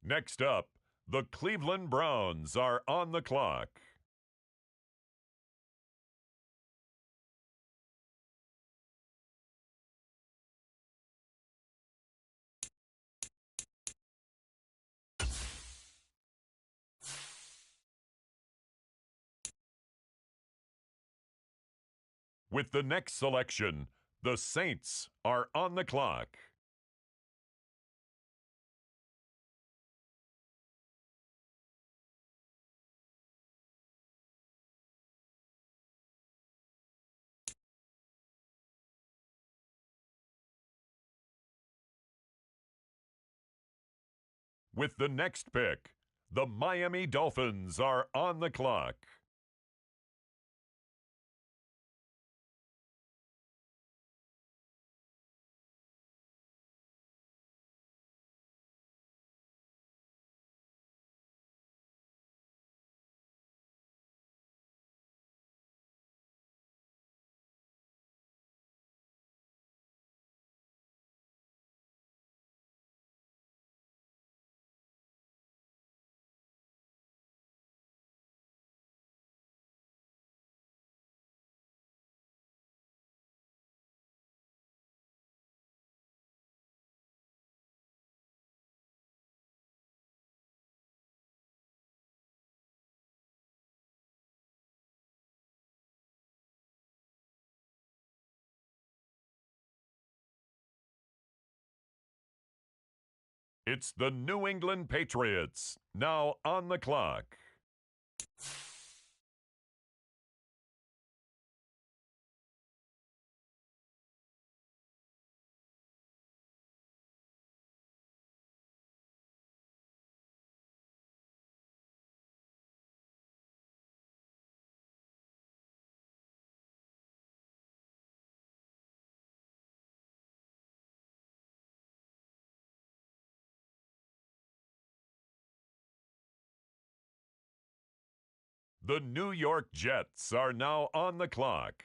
Next up, the Cleveland Browns are on the clock. With the next selection, the Saints are on the clock. With the next pick, the Miami Dolphins are on the clock. It's the New England Patriots, now on the clock. The New York Jets are now on the clock.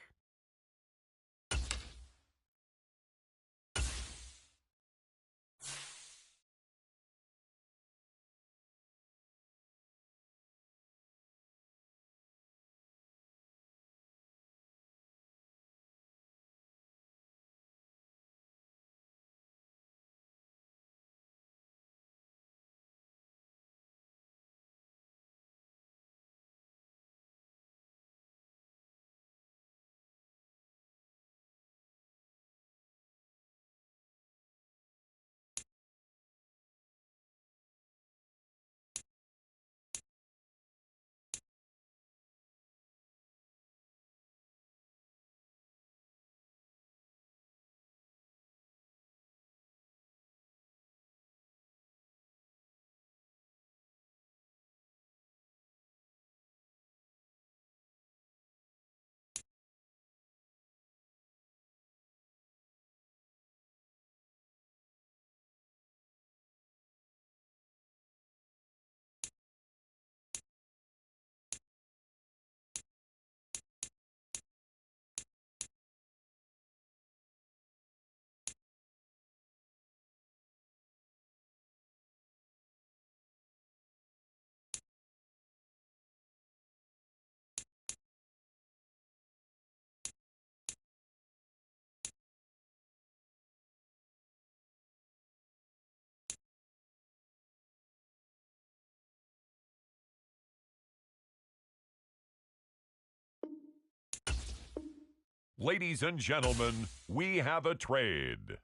Ladies and gentlemen, we have a trade.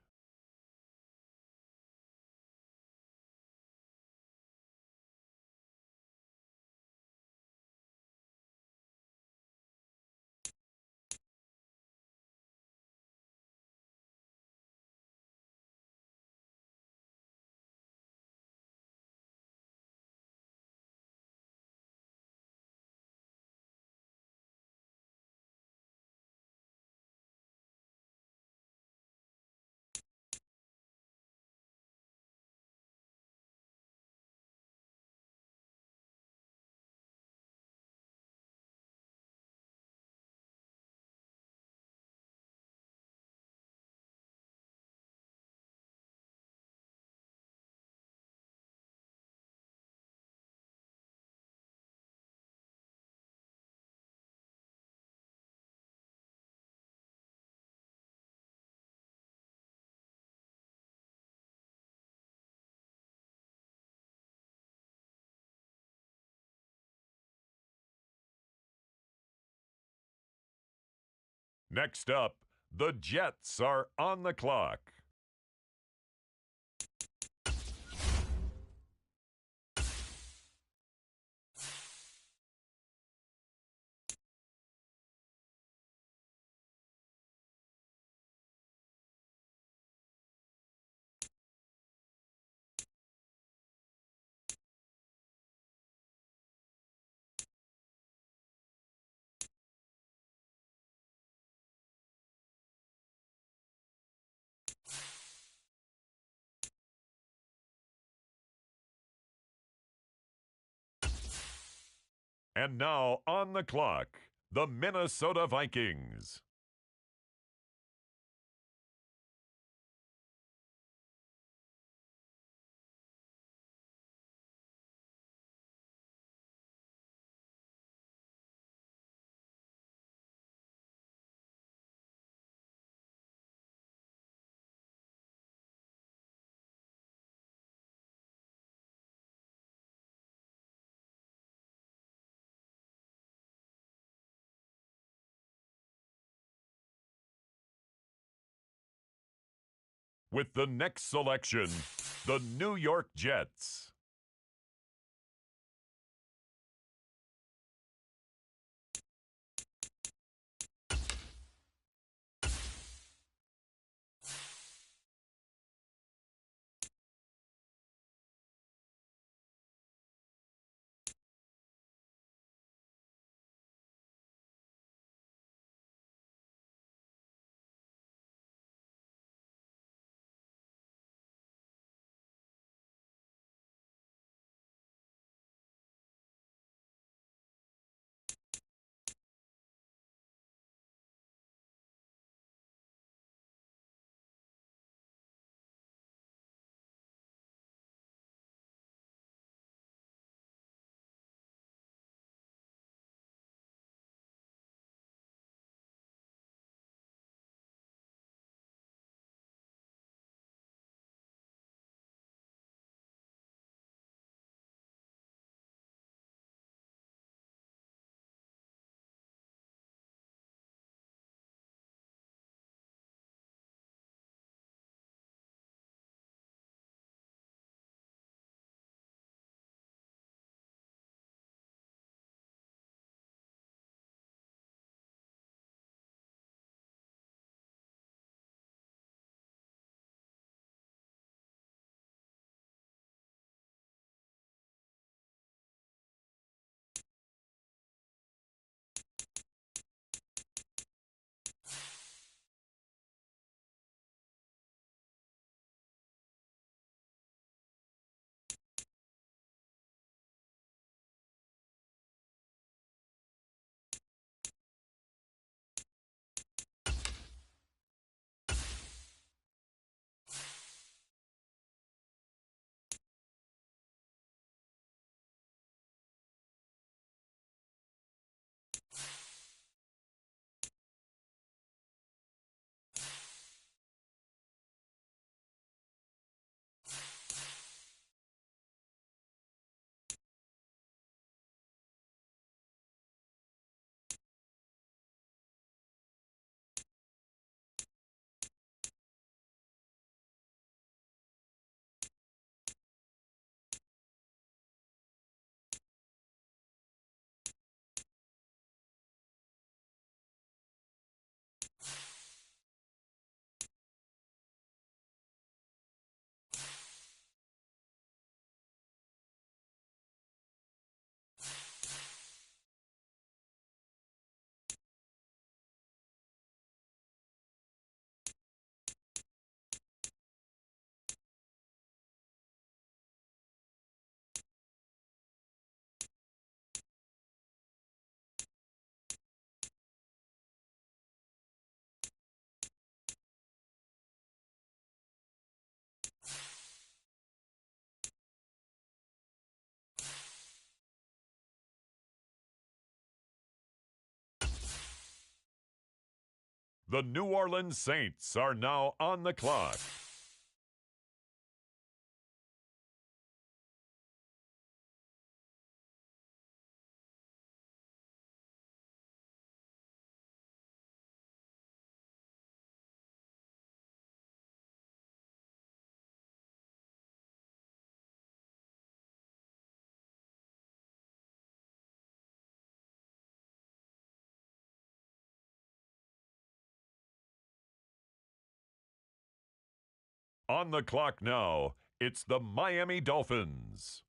Next up, the Jets are on the clock. And now on the clock, the Minnesota Vikings. With the next selection, the New York Jets. The New Orleans Saints are now on the clock. On the clock now, it's the Miami Dolphins.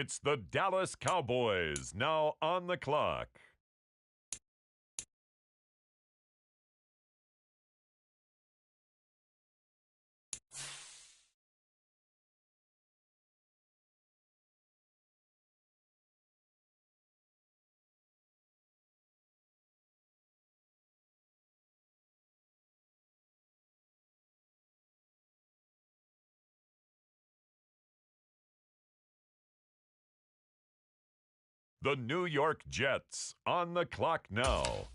It's the Dallas Cowboys, now on the clock. The New York Jets, on the clock now.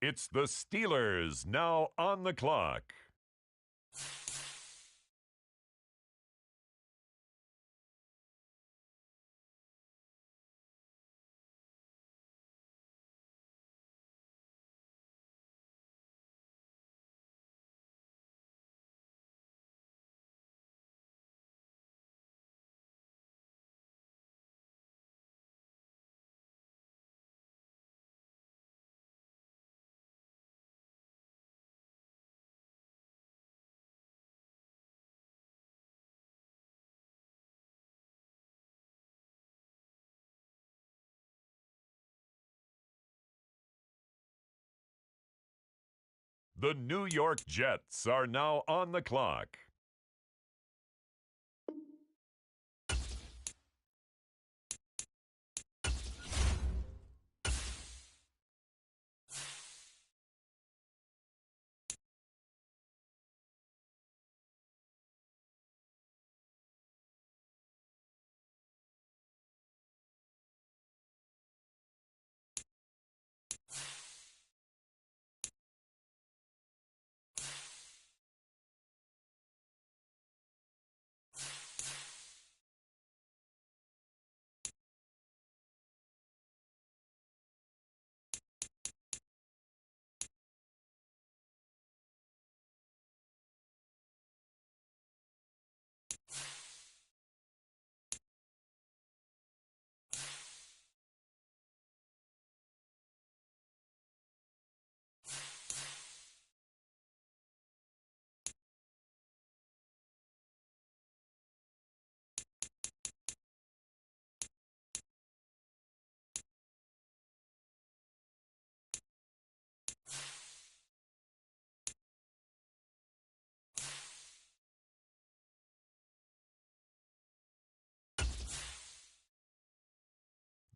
It's the Steelers now on the clock. The New York Jets are now on the clock.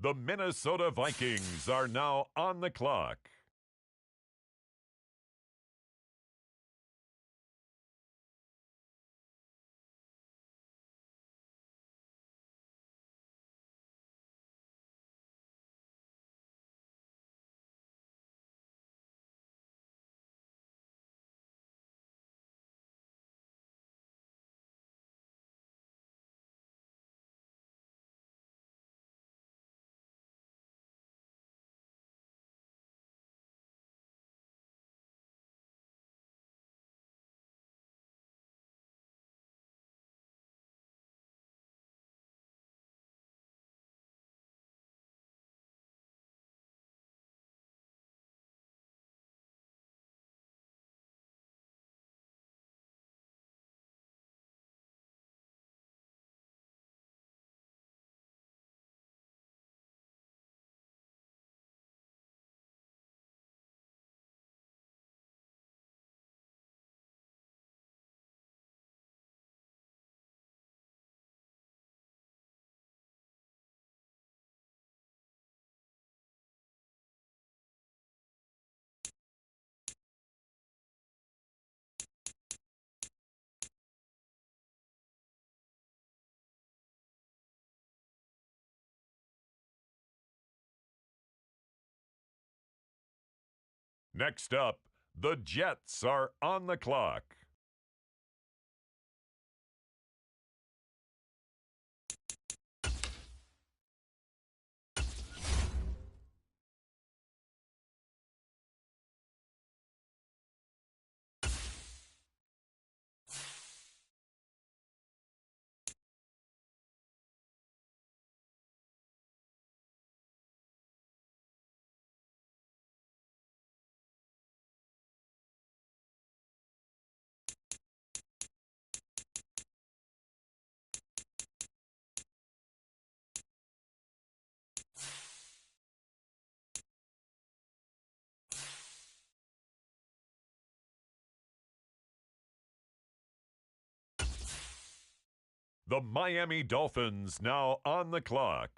The Minnesota Vikings are now on the clock. Next up, the Jets are on the clock. The Miami Dolphins now on the clock.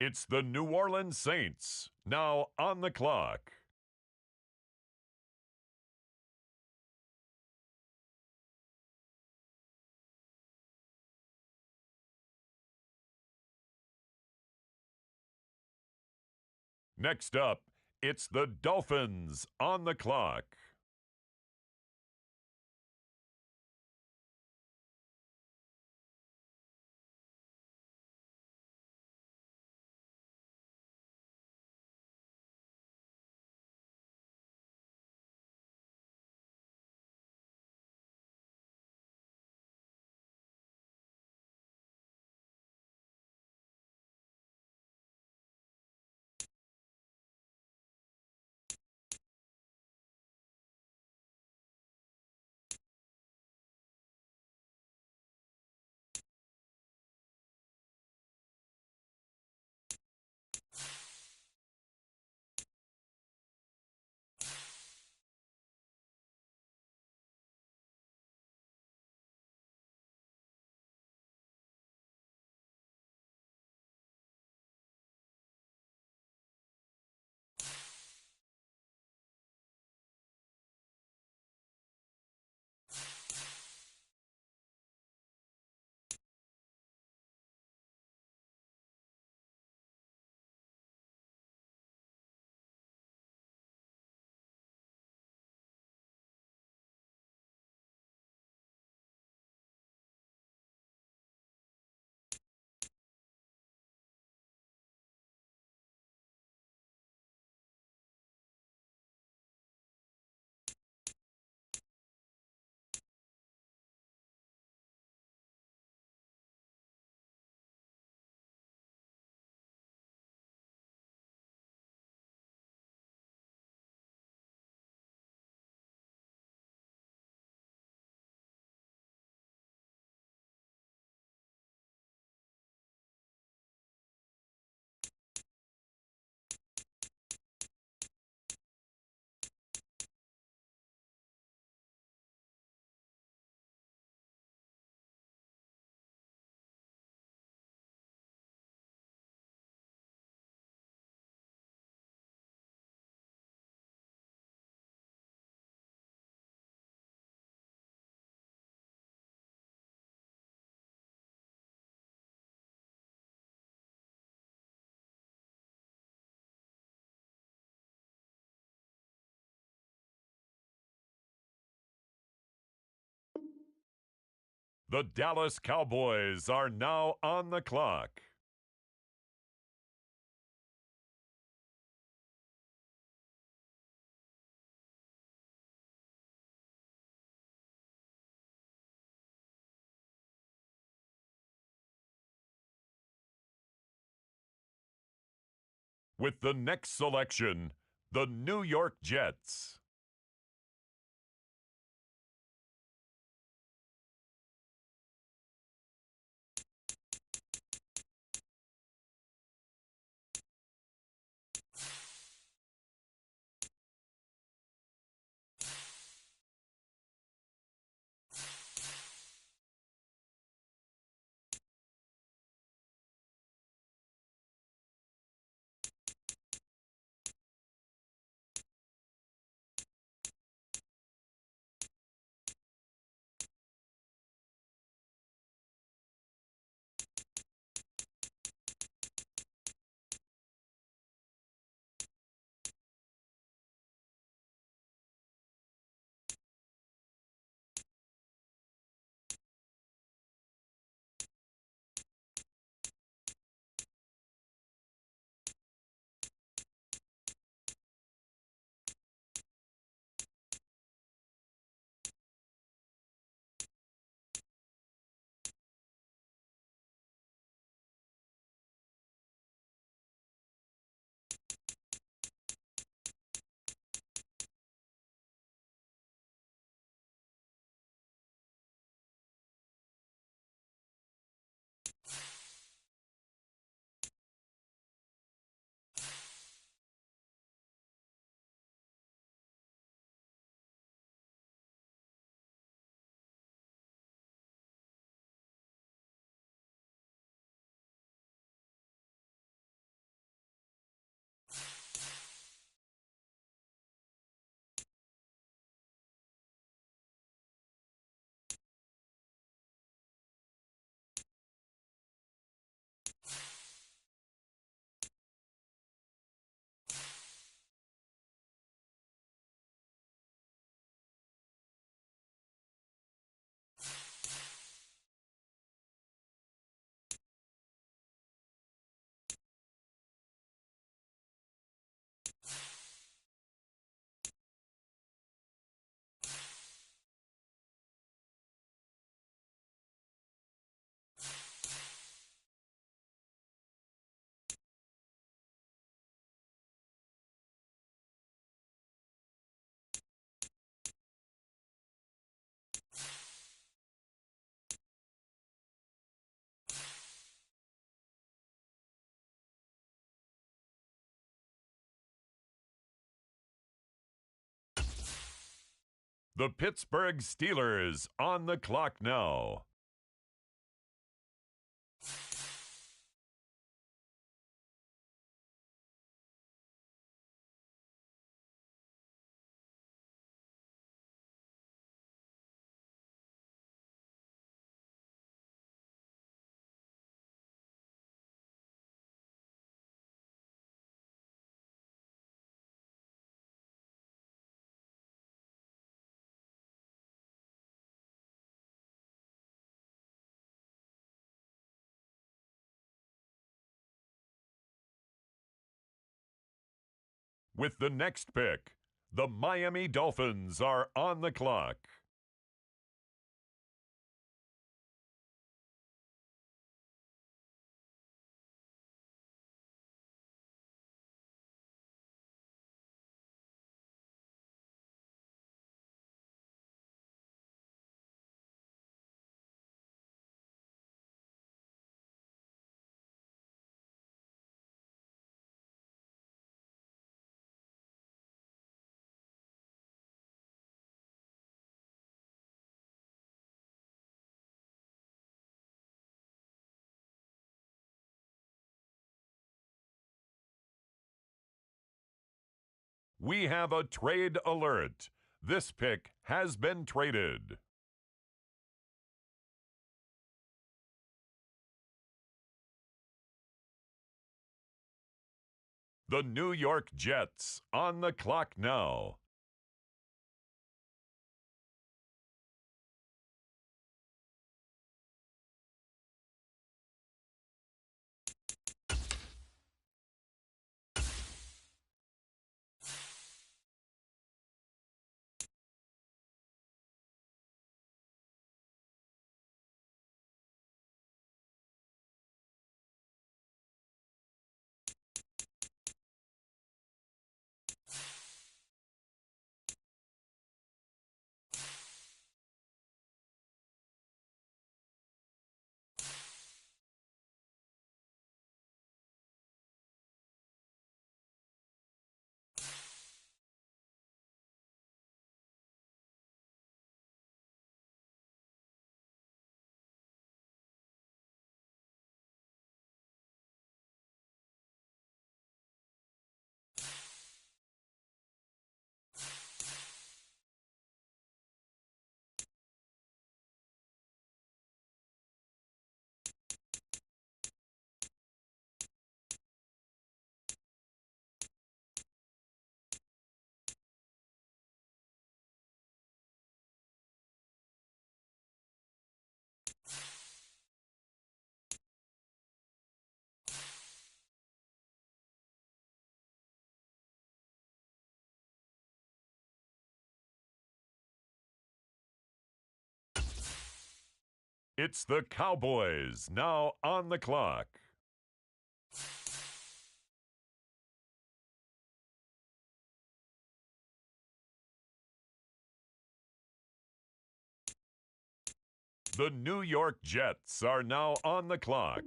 It's the New Orleans Saints, now on the clock. Next up, it's the Dolphins on the clock. The Dallas Cowboys are now on the clock. With the next selection, the New York Jets. The Pittsburgh Steelers on the clock now. With the next pick, the Miami Dolphins are on the clock. We have a trade alert. This pick has been traded. The New York Jets on the clock now. It's the Cowboys now on the clock. The New York Jets are now on the clock.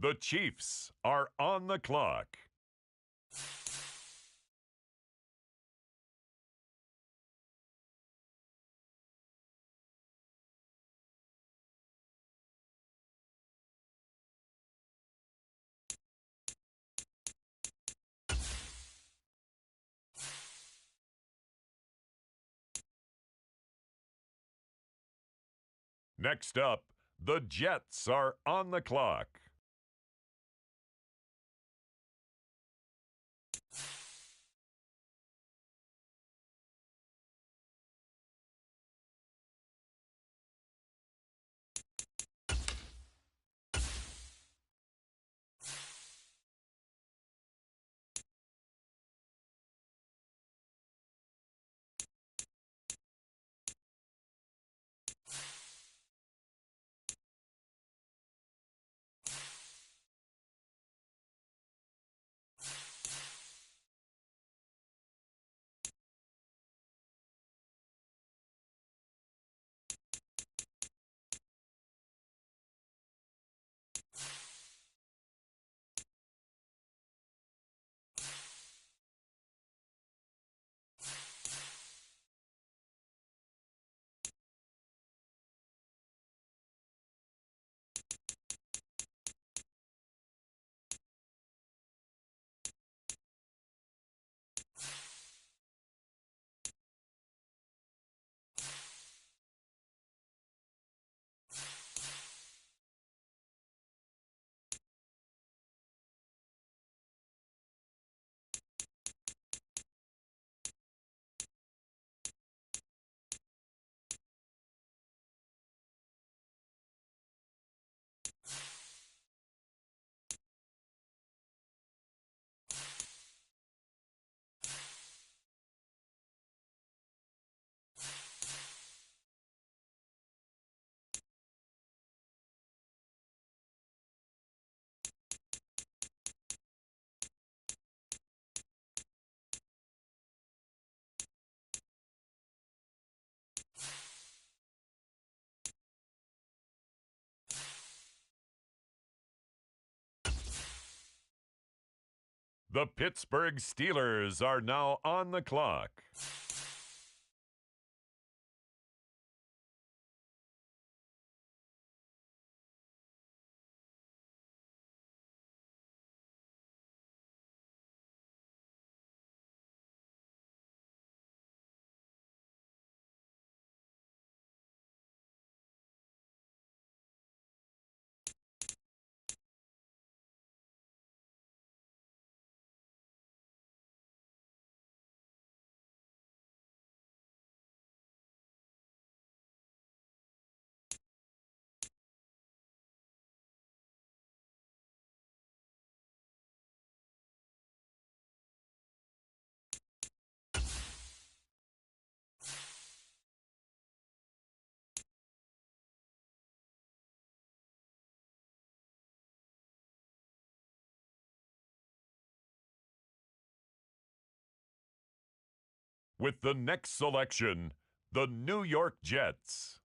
The Chiefs are on the clock. Next up, the Jets are on the clock. The Pittsburgh Steelers are now on the clock. With the next selection, the New York Jets.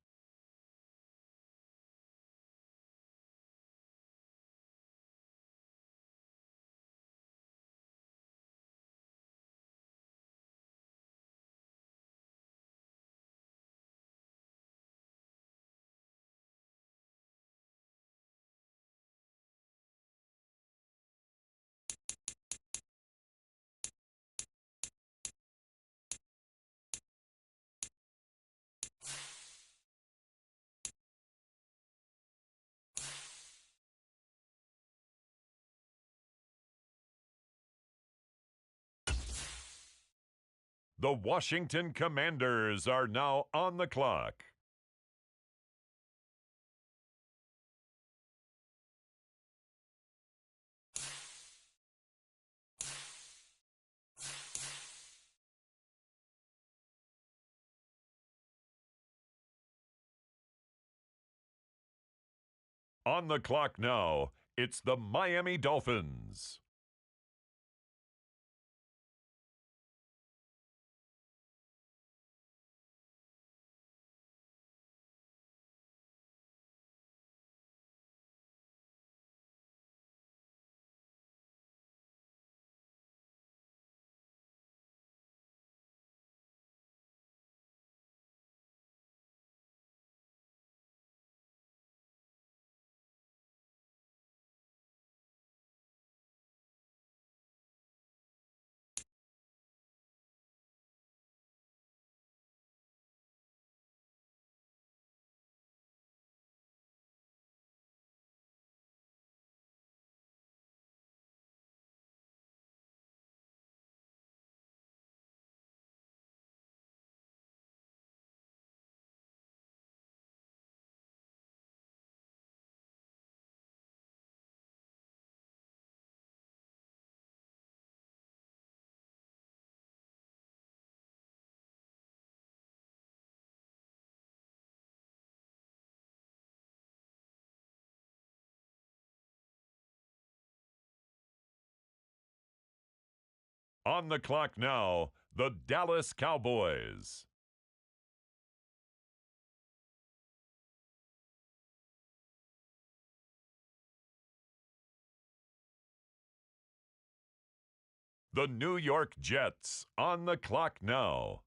The Washington Commanders are now on the clock. On the clock now, it's the Miami Dolphins. On the clock now, the Dallas Cowboys. The New York Jets on the clock now.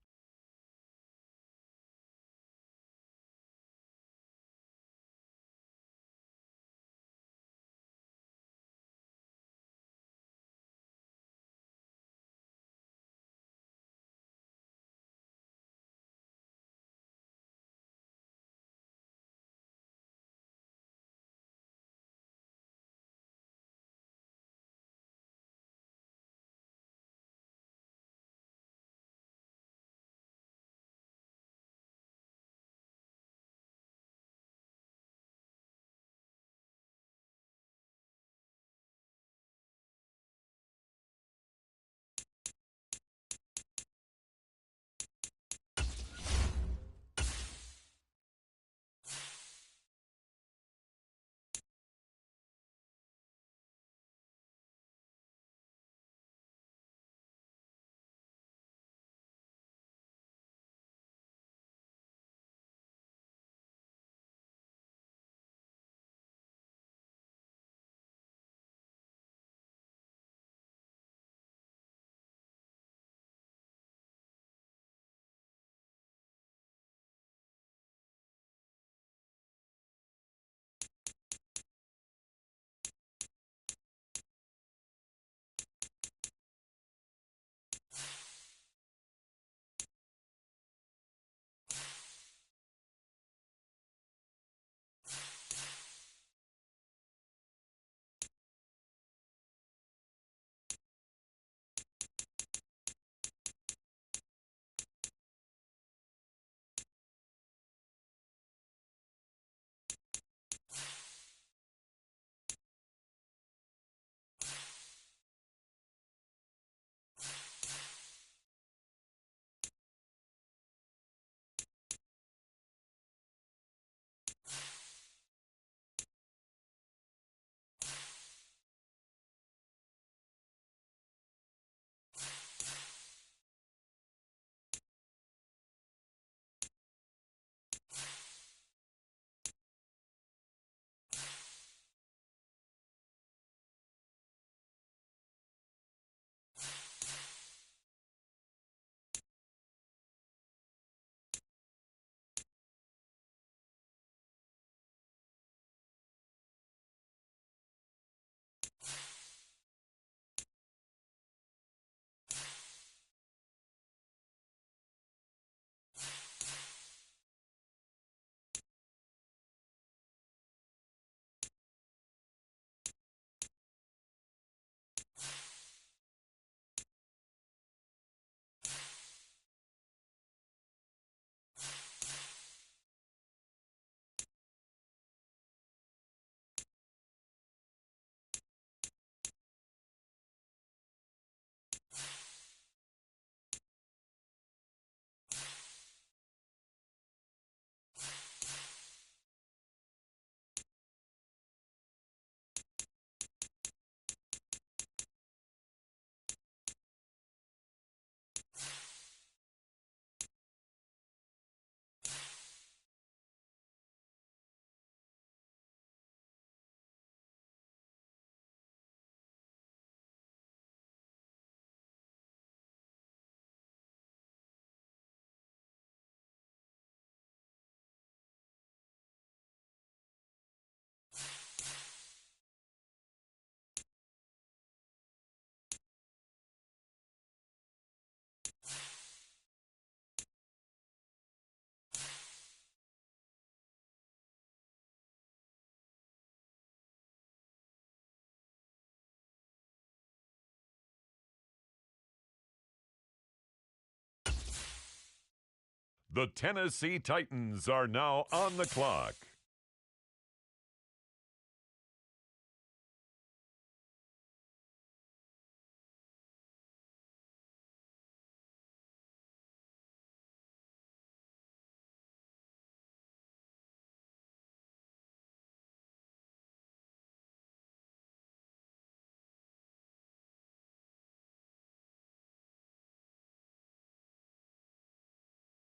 The Tennessee Titans are now on the clock.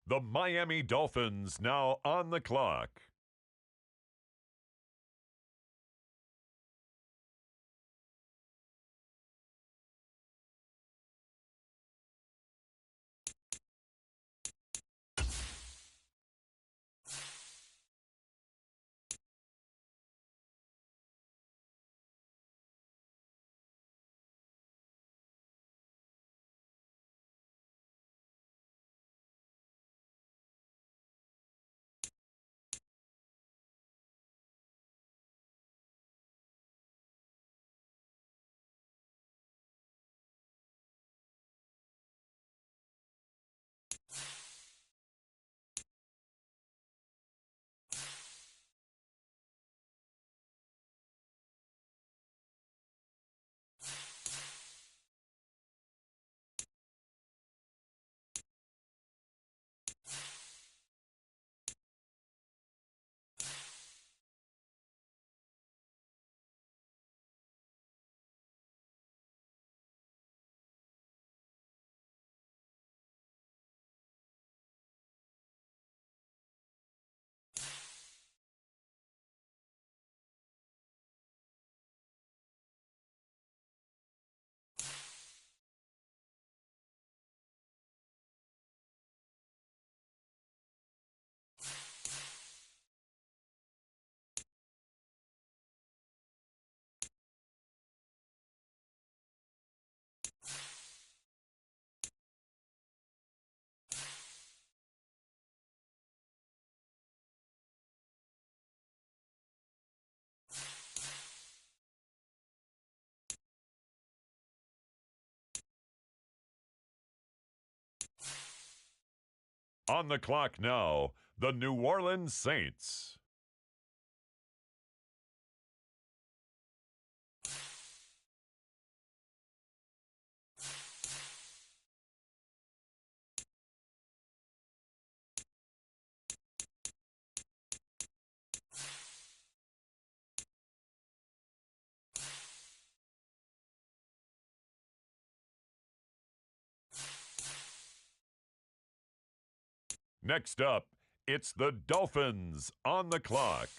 The Miami Dolphins now on the clock. On the clock now, the New Orleans Saints. Next up, it's the Dolphins on the clock.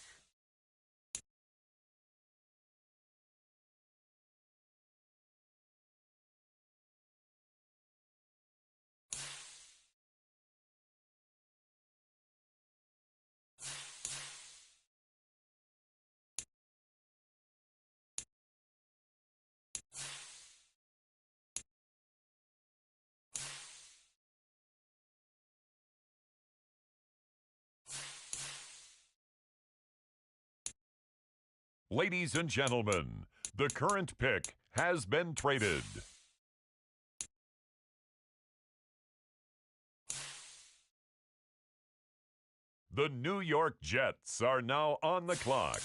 Ladies and gentlemen, the current pick has been traded. The New York Jets are now on the clock.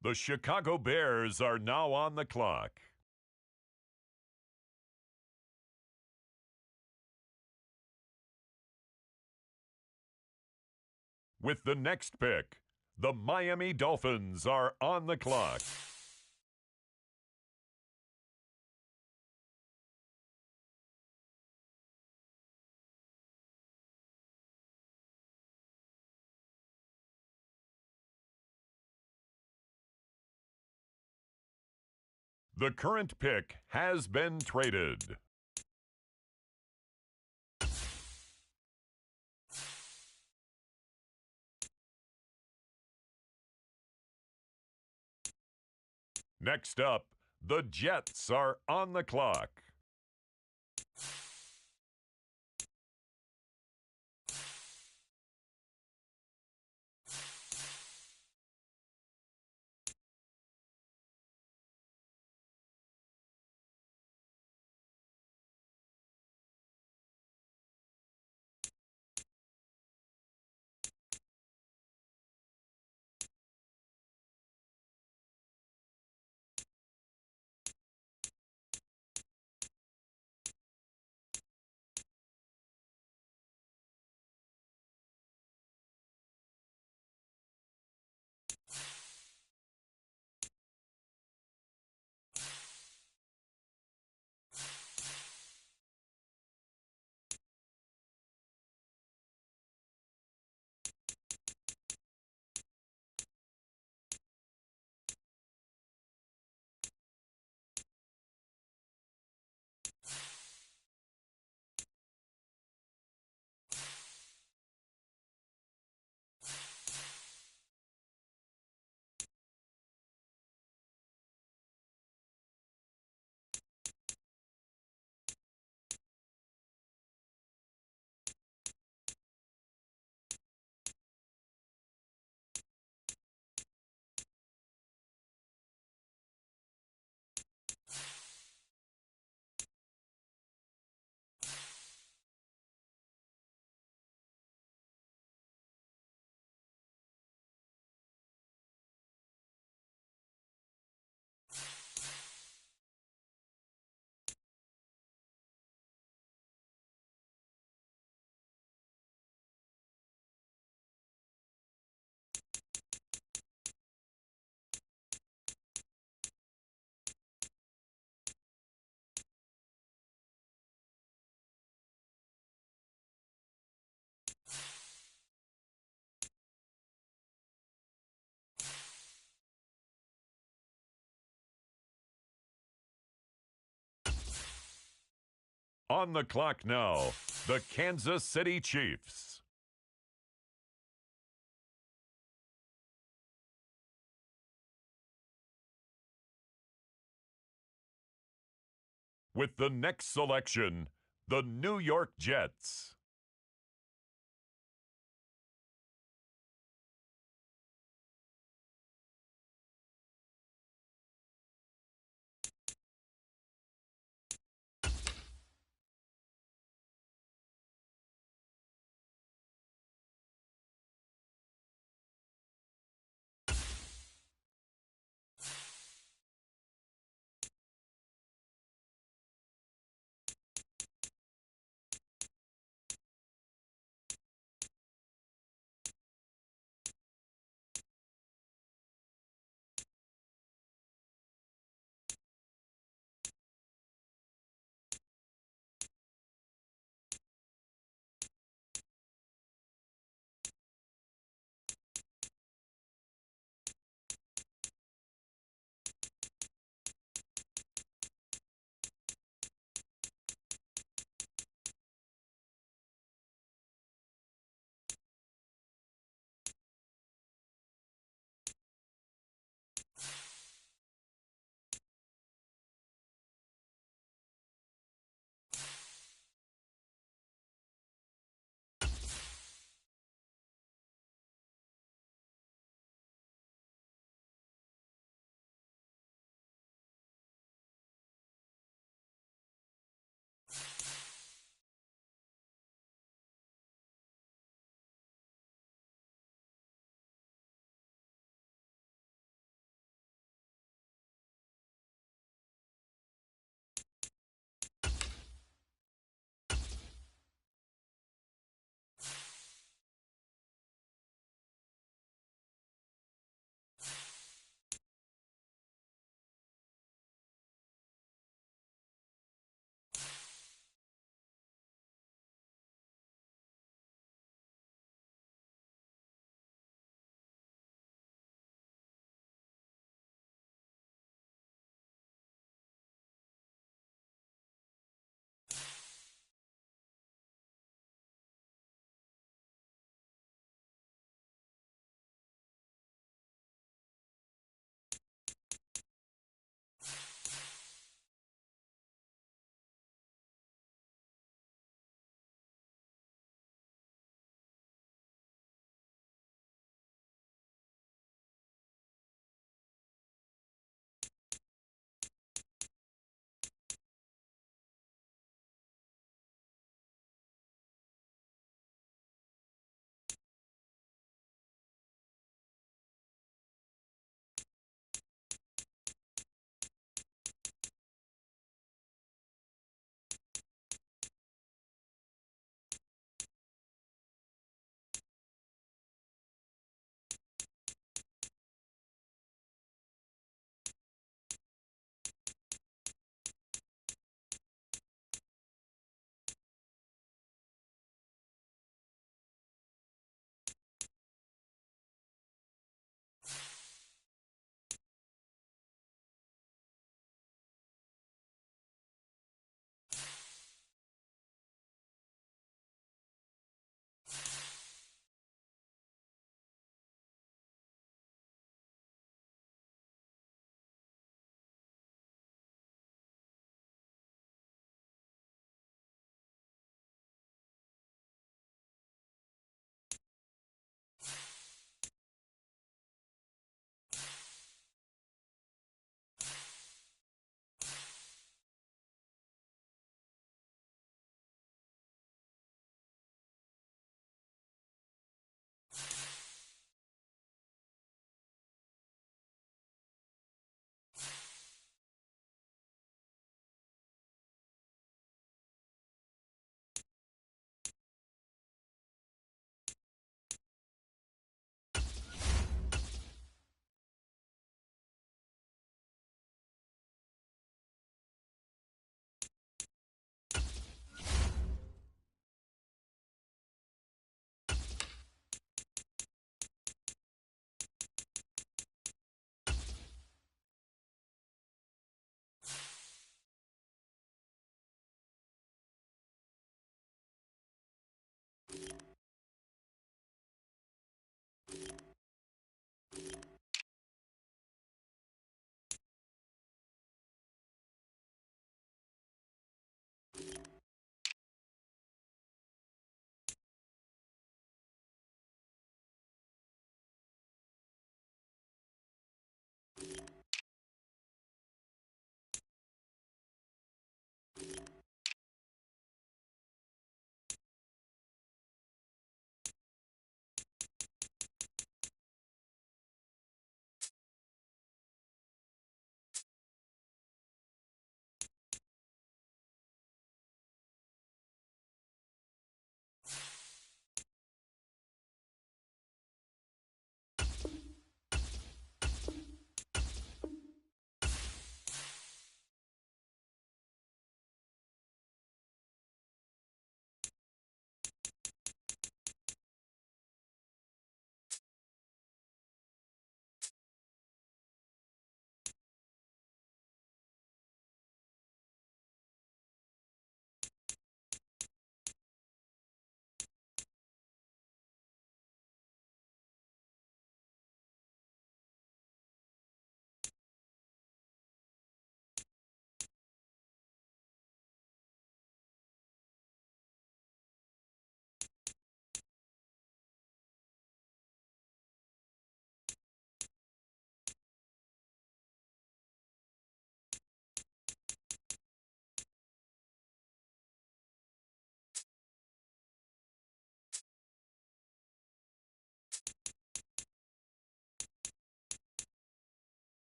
The Chicago Bears are now on the clock. With the next pick, the Miami Dolphins are on the clock. The current pick has been traded. Next up, the Jets are on the clock. On the clock now, the Kansas City Chiefs. With the next selection, the New York Jets.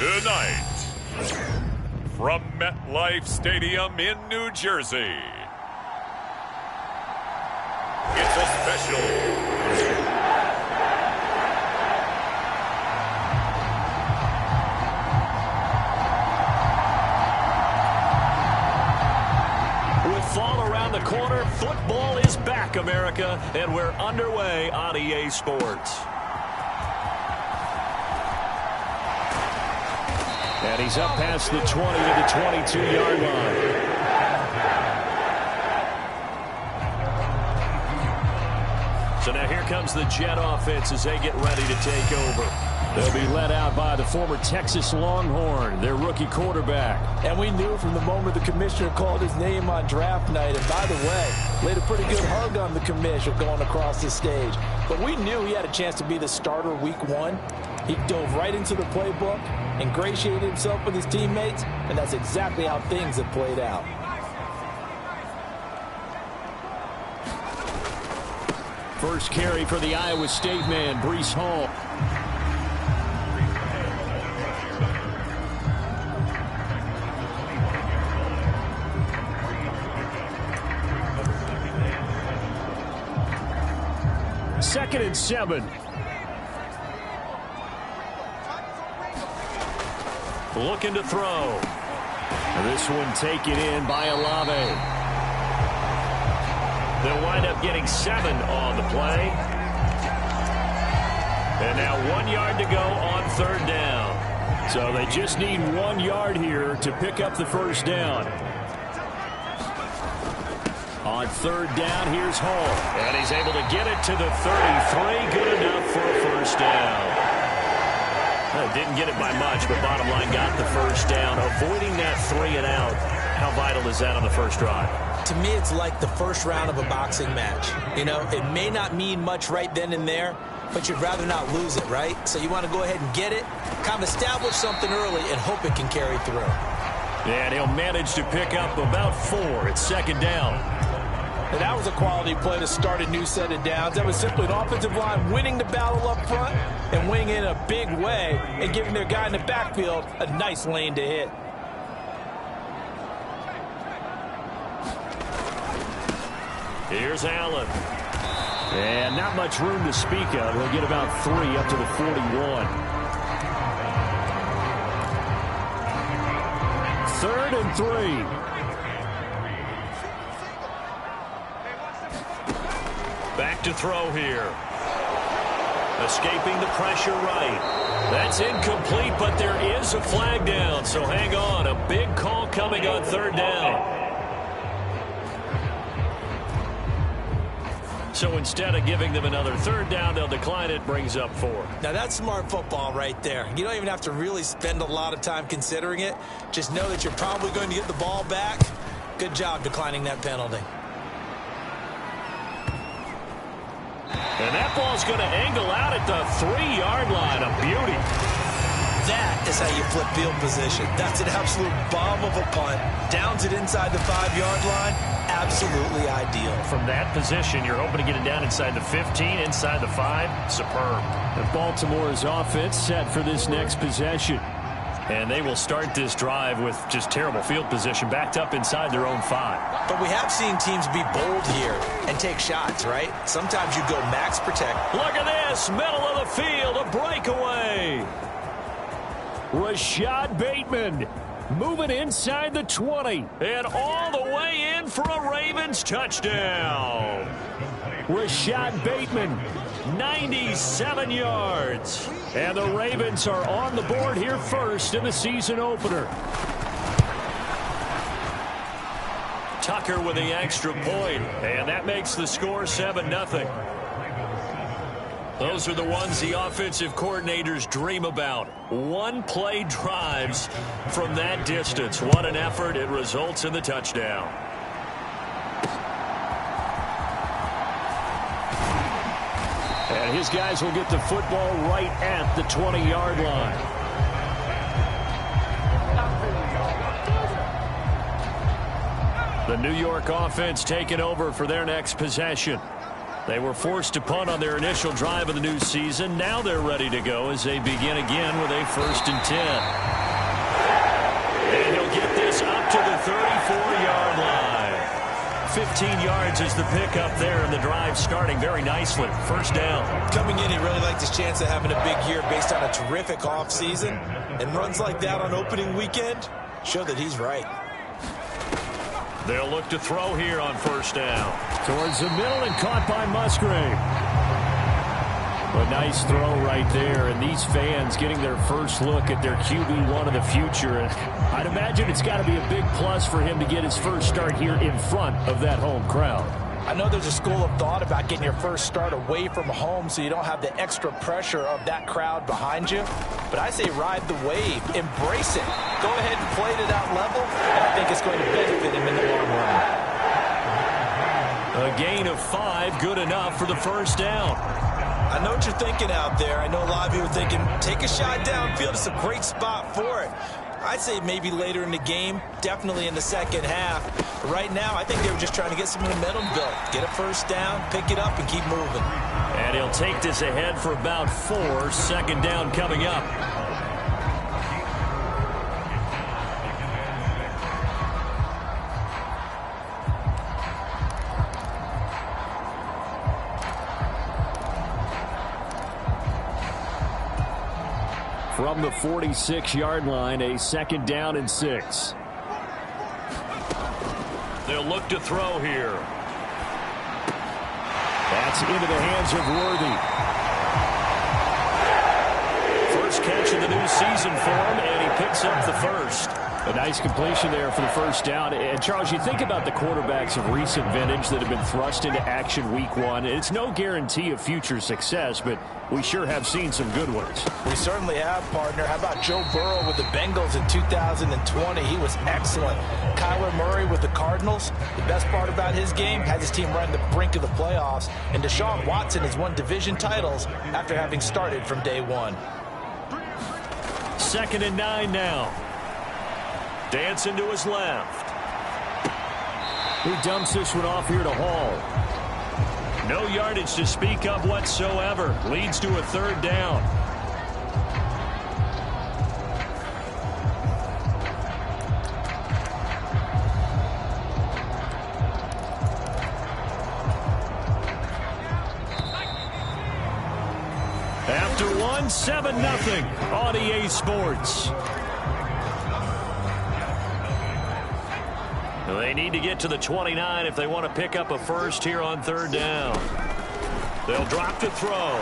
Tonight, from MetLife Stadium in New Jersey, it's a special fall around the corner. Football is back, America, and we're underway on EA Sports. And he's up past the 20 to the 22-yard line. So now here comes the Jet offense as they get ready to take over. They'll be led out by the former Texas Longhorn, their rookie quarterback. And we knew from the moment the commissioner called his name on draft night, and by the way, laid a pretty good hug on the commissioner going across the stage. But we knew he had a chance to be the starter week 1. He dove right into the playbook, ingratiated himself with his teammates, and that's exactly how things have played out. First carry for the Iowa State man, Breece Hall. Second and 7. Looking to throw. This one taken in by Olave. They'll wind up getting 7 on the play. And now 1 yard to go on third down. So they just need 1 yard here to pick up the first down. On third down, here's Hall. And he's able to get it to the 33. Good enough for a first down. Didn't get it by much, but bottom line got the first down. Avoiding that 3 and out. How vital is that on the first drive? To me, it's like the first round of a boxing match. You know, it may not mean much right then and there, but you'd rather not lose it, right? So you want to go ahead and get it, kind of establish something early, and hope it can carry through. And he'll manage to pick up about 4. It's second down. And that was a quality play to start a new set of downs. That was simply an offensive line winning the battle up front and winning in a big way and giving their guy in the backfield a nice lane to hit. Here's Allen. And not much room to speak of. He'll get about 3 up to the 41. Third and 3. Back to throw here. Escaping the pressure right. That's incomplete, but there is a flag down, so hang on. A big call coming on third down. So instead of giving them another third down, they'll decline it, brings up 4. Now that's smart football right there. You don't even have to really spend a lot of time considering it. Just know that you're probably going to get the ball back. Good job declining that penalty. And that ball's going to angle out at the 3-yard line. A beauty. That is how you flip field position. That's an absolute bomb of a punt. Downs it inside the 5-yard line. Absolutely ideal. From that position, you're hoping to get it down inside the 15, inside the 5. Superb. And Baltimore's offense set for this next possession. And they will start this drive with just terrible field position, backed up inside their own 5. But we have seen teams be bold here and take shots, right? Sometimes you go max protect. Look at this, middle of the field, a breakaway. Rashad Bateman moving inside the 20. And all the way in for a Ravens touchdown. Rashad Bateman, 97 yards. And the Ravens are on the board here first in the season opener. Tucker with the extra point, and that makes the score 7-0. Those are the ones the offensive coordinators dream about. One-play drives from that distance. What an effort. It results in the touchdown. And his guys will get the football right at the 20-yard line. The New York offense taking over for their next possession. They were forced to punt on their initial drive of the new season. Now they're ready to go as they begin again with a 1st and 10. And he'll get this up to the 34-yard line. 15 yards is the pickup there, and the drive starting very nicely. 1st down. Coming in, he really liked his chance of having a big year based on a terrific offseason. And runs like that on opening weekend show that he's right. They'll look to throw here on 1st down. Towards the middle and caught by Musgrave. A nice throw right there, and these fans getting their first look at their QB1 of the future. And I'd imagine it's got to be a big plus for him to get his first start here in front of that home crowd. I know there's a school of thought about getting your first start away from home so you don't have the extra pressure of that crowd behind you. But I say ride the wave. Embrace it. Go ahead and play to that level, and I think it's going to benefit him in the long run. A gain of 5, good enough for the 1st down. I know what you're thinking out there. I know a lot of you are thinking, take a shot downfield. It's a great spot for it. I'd say maybe later in the game, definitely in the second half. But right now, I think they were just trying to get some momentum built. Get a 1st down, pick it up, and keep moving. And he'll take this ahead for about 4. 2nd down coming up. From the 46-yard line, a 2nd down and 6. They'll look to throw here. That's into the hands of Worthy. First catch of the new season for him, and he picks up the 1st. A nice completion there for the 1st down. And, Charles, you think about the quarterbacks of recent vintage that have been thrust into action week 1. It's no guarantee of future success, but we sure have seen some good ones. We certainly have, partner. How about Joe Burrow with the Bengals in 2020? He was excellent. Kyler Murray with the Cardinals. The best part about his game, has his team right on the brink of the playoffs. And Deshaun Watson has won division titles after having started from day 1. 2nd and 9 now. Dancing to his left. He dumps this one off here to Hall. No yardage to speak of whatsoever. Leads to a 3rd down. After 1, 7-0 on EA Sports. They need to get to the 29 if they want to pick up a 1st here on 3rd down. They'll drop to throw.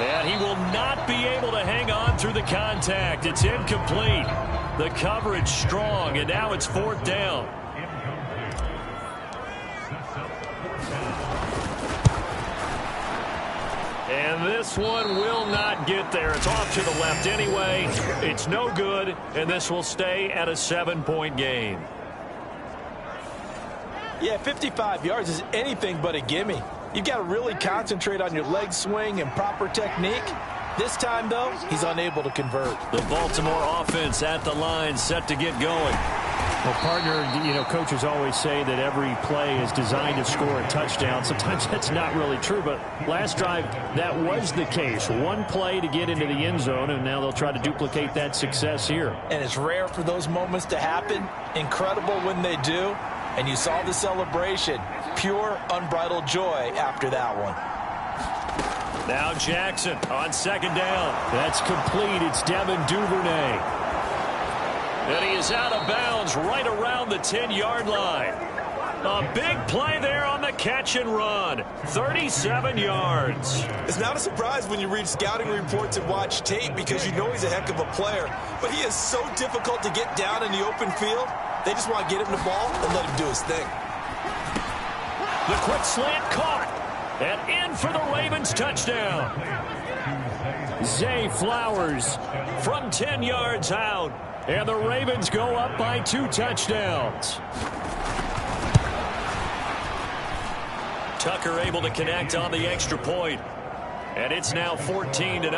And he will not be able to hang on through the contact. It's incomplete. The coverage strong, and now it's 4th down. And this one will not get there. It's off to the left anyway. It's no good, and this will stay at a 7-point game. Yeah, 55 yards is anything but a gimme. You've got to really concentrate on your leg swing and proper technique. This time, though, he's unable to convert. The Baltimore offense at the line, set to get going. Well, partner, you know, coaches always say that every play is designed to score a touchdown. Sometimes that's not really true, but last drive, that was the case. One play to get into the end zone, and now they'll try to duplicate that success here. And it's rare for those moments to happen. Incredible when they do. And you saw the celebration. Pure, unbridled joy after that one. Now Jackson on 2nd down. That's complete. It's Devin Duvernay. And he is out of bounds right around the 10-yard line. A big play there on the catch and run. 37 yards. It's not a surprise when you read scouting reports and watch tape because you know he's a heck of a player. But he is so difficult to get down in the open field. They just want to get him the ball and let him do his thing. The quick slant caught. And in for the Ravens touchdown. Zay Flowers from 10 yards out. And the Ravens go up by 2 touchdowns. Tucker able to connect on the extra point. And it's now 14-0.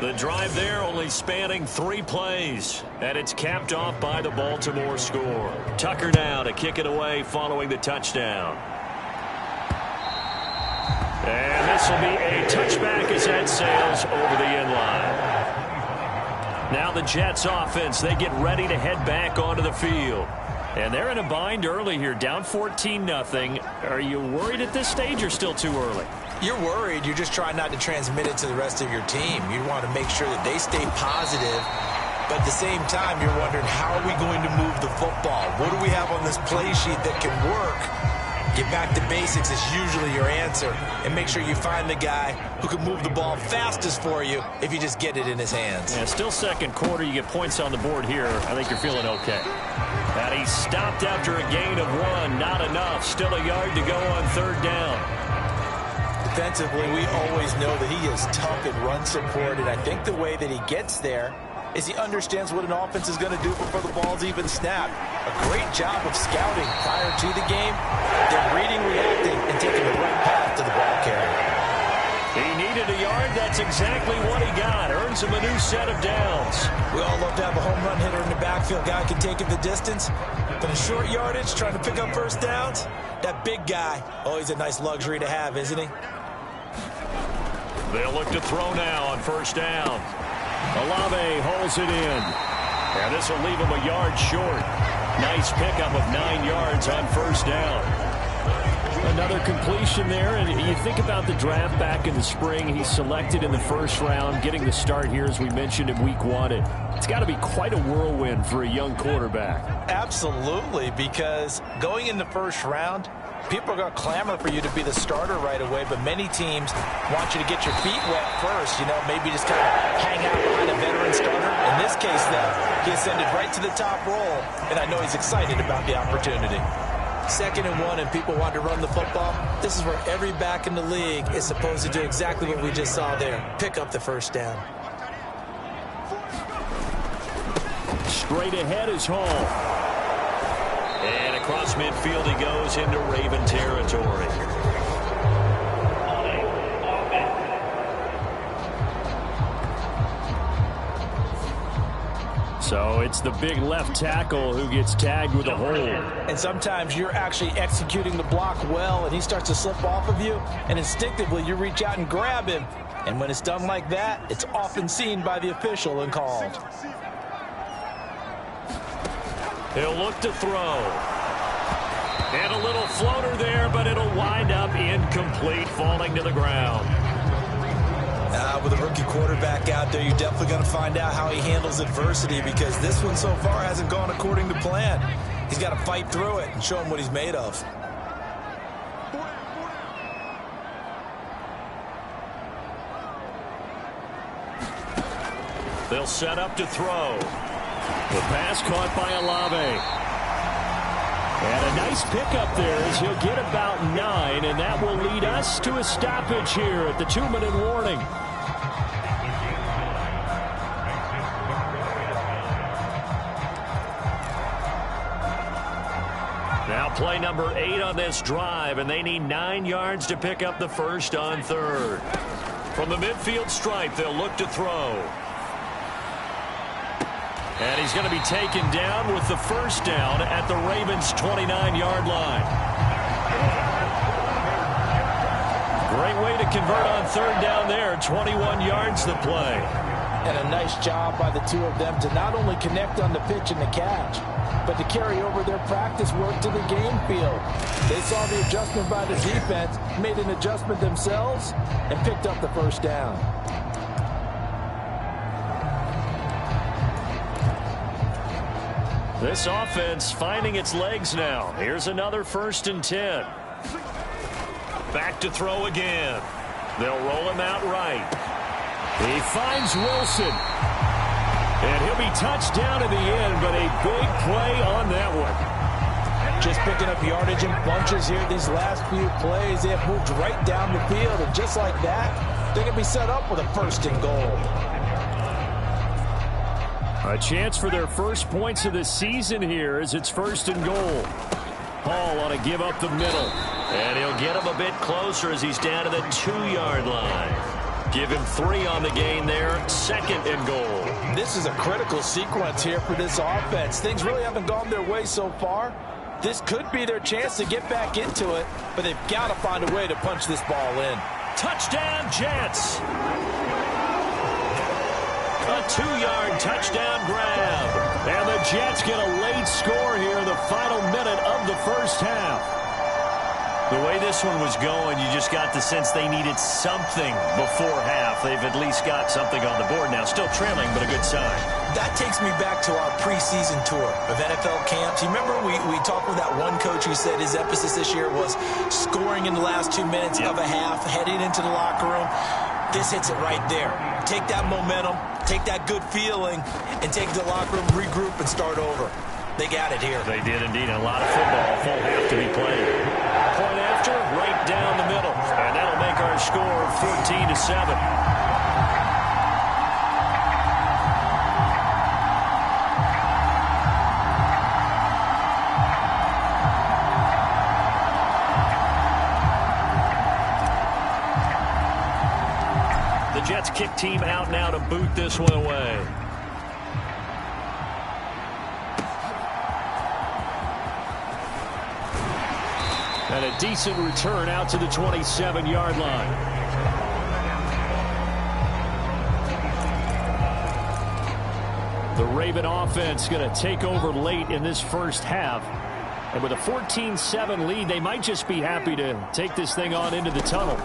The drive there only spanning 3 plays, and it's capped off by the Baltimore score. Tucker now to kick it away following the touchdown. And this will be a touchback as that sails over the end line. Now the Jets offense, they get ready to head back onto the field. And they're in a bind early here, down 14-0. Are you worried at this stage or still too early? You're worried. You're just trying not to transmit it to the rest of your team. You want to make sure that they stay positive. But at the same time, you're wondering, how are we going to move the football? What do we have on this play sheet that can work? Get back to basics is usually your answer. And make sure you find the guy who can move the ball fastest for you if you just get it in his hands. Yeah, still second quarter. You get points on the board here. I think you're feeling okay. And he stopped after a gain of 1. Not enough. Still a yard to go on third down. Defensively, we always know that he is tough in run support. And I think the way that he gets there is he understands what an offense is going to do before the ball's even snapped. A great job of scouting prior to the game, then reading, reacting, and taking the right path to the ball carrier. He needed a yard. That's exactly what he got. Earns him a new set of downs. We all love to have a home run hitter in the backfield. Guy can take it the distance. But in short yardage, trying to pick up first downs, that big guy, oh, he's a nice luxury to have, isn't he? They'll look to throw now on first down. Olave holds it in. And this will leave him a yard short. Nice pickup of 9 yards on first down. Another completion there, and you think about the draft back in the spring. He's selected in the first round, getting the start here, as we mentioned, in week 1. It's got to be quite a whirlwind for a young quarterback. Absolutely, because going in the first round, people are going to clamor for you to be the starter right away, but many teams want you to get your feet wet first, maybe just kind of hang out behind a veteran starter. In this case, though, he ascended right to the top role, and I know he's excited about the opportunity. 2nd and 1, and people want to run the football. This is where every back in the league is supposed to do exactly what we just saw there. Pick up the first down. Straight ahead is Hall. And across midfield he goes into Raven territory. So it's the big left tackle who gets tagged with a hold. And sometimes you're actually executing the block well, and he starts to slip off of you, and instinctively you reach out and grab him. And when it's done like that, it's often seen by the official and called. He'll look to throw. And a little floater there, but it'll wind up incomplete, falling to the ground. With a rookie quarterback out there, you're definitely going to find out how he handles adversity, because this one so far hasn't gone according to plan. He's got to fight through it and show him what he's made of. They'll set up to throw. The pass caught by Olave. And a nice pickup there as he'll get about 9, and that will lead us to a stoppage here at the 2-minute warning. Now play number 8 on this drive, and they need 9 yards to pick up the first on third. From the midfield stripe, they'll look to throw. And he's going to be taken down with the first down at the Ravens' 29-yard line. Great way to convert on third down there. 21 yards the play. And a nice job by the two of them to not only connect on the pitch and the catch, but to carry over their practice work to the game field. They saw the adjustment by the defense, made an adjustment themselves, and picked up the first down. This offense finding its legs now. Here's another 1st and 10. Back to throw again. They'll roll him out right. He finds Wilson. And he'll be touched down in the end, but a big play on that one. Just picking up yardage in bunches here these last few plays. They have moved right down the field, and just like that, they're going to be set up with a 1st and goal. A chance for their first points of the season here as it's 1st and goal. Hall on a give up the middle. And he'll get him a bit closer as he's down to the 2-yard line. Give him 3 on the gain there. 2nd and goal. This is a critical sequence here for this offense. Things really haven't gone their way so far. This could be their chance to get back into it, but they've got to find a way to punch this ball in. Touchdown, Jets. A 2-yard touchdown grab. And the Jets get a late score here in the final minute of the first half. The way this one was going, you just got the sense they needed something before half. They've at least got something on the board now. Still trailing, but a good sign. That takes me back to our preseason tour of NFL camps. You remember we talked with that one coach who said his emphasis this year was scoring in the last 2 minutes of a half, heading into the locker room. This hits it right there. Take that momentum, take that good feeling, and take it to the locker room, regroup, and start over. They got it here. They did indeed. A lot of football, full half to be played. Point after, right down the middle. And that'll make our score 14-7. The Jets kick team out now to boot this one away. And a decent return out to the 27-yard line. The Raven offense going to take over late in this first half. And with a 14-7 lead, they might just be happy to take this thing on into the tunnel.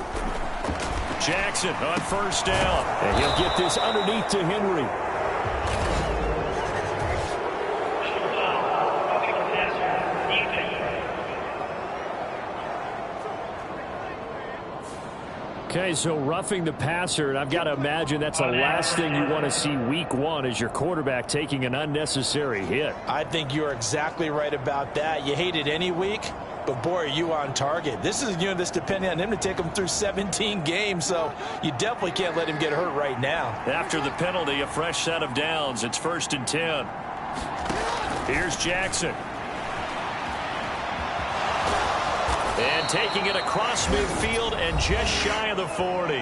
Jackson on first down. And he'll get this underneath to Henry. Okay, so roughing the passer, and I've got to imagine that's the last thing you want to see week 1 is your quarterback taking an unnecessary hit. I think you're exactly right about that. You hate it any week, but boy, are you on target. This is a unit that's depending on him to take him through 17 games, so you definitely can't let him get hurt right now. After the penalty, a fresh set of downs. It's 1st and 10. Here's Jackson. And taking it across midfield and just shy of the 40.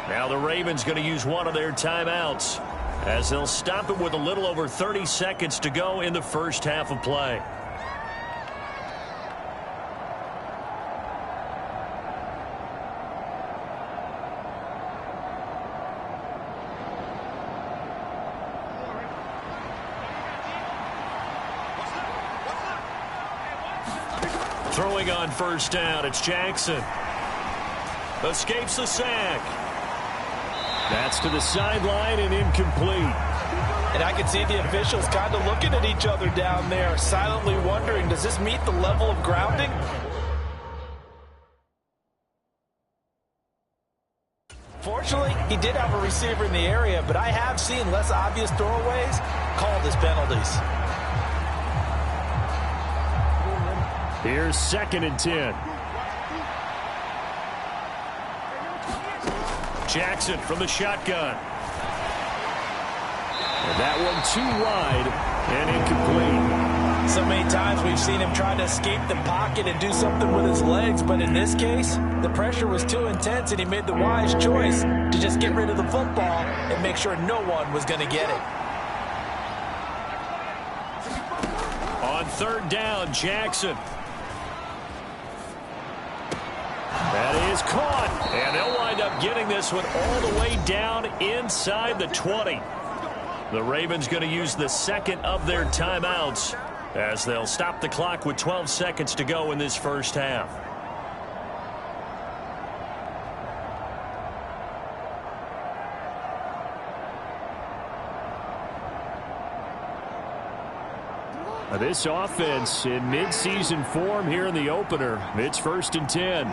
Now the Ravens going to use one of their timeouts as they'll stop it with a little over 30 seconds to go in the first half of play. Throwing on first down, it's Jackson. Escapes the sack. That's to the sideline and incomplete. And I can see the officials kind of looking at each other down there, silently wondering, does this meet the level of grounding? Fortunately, he did have a receiver in the area, but I have seen less obvious throwaways called as penalties. Here's 2nd and 10. Jackson from the shotgun. And that one too wide and incomplete. So many times we've seen him try to escape the pocket and do something with his legs, but in this case, the pressure was too intense and he made the wise choice to just get rid of the football and make sure no one was going to get it. On 3rd down, Jackson. That is caught, and they'll wind up getting this one all the way down inside the 20. The Ravens going to use the 2nd of their timeouts as they'll stop the clock with 12 seconds to go in this first half. This offense in midseason form here in the opener. It's 1st and 10.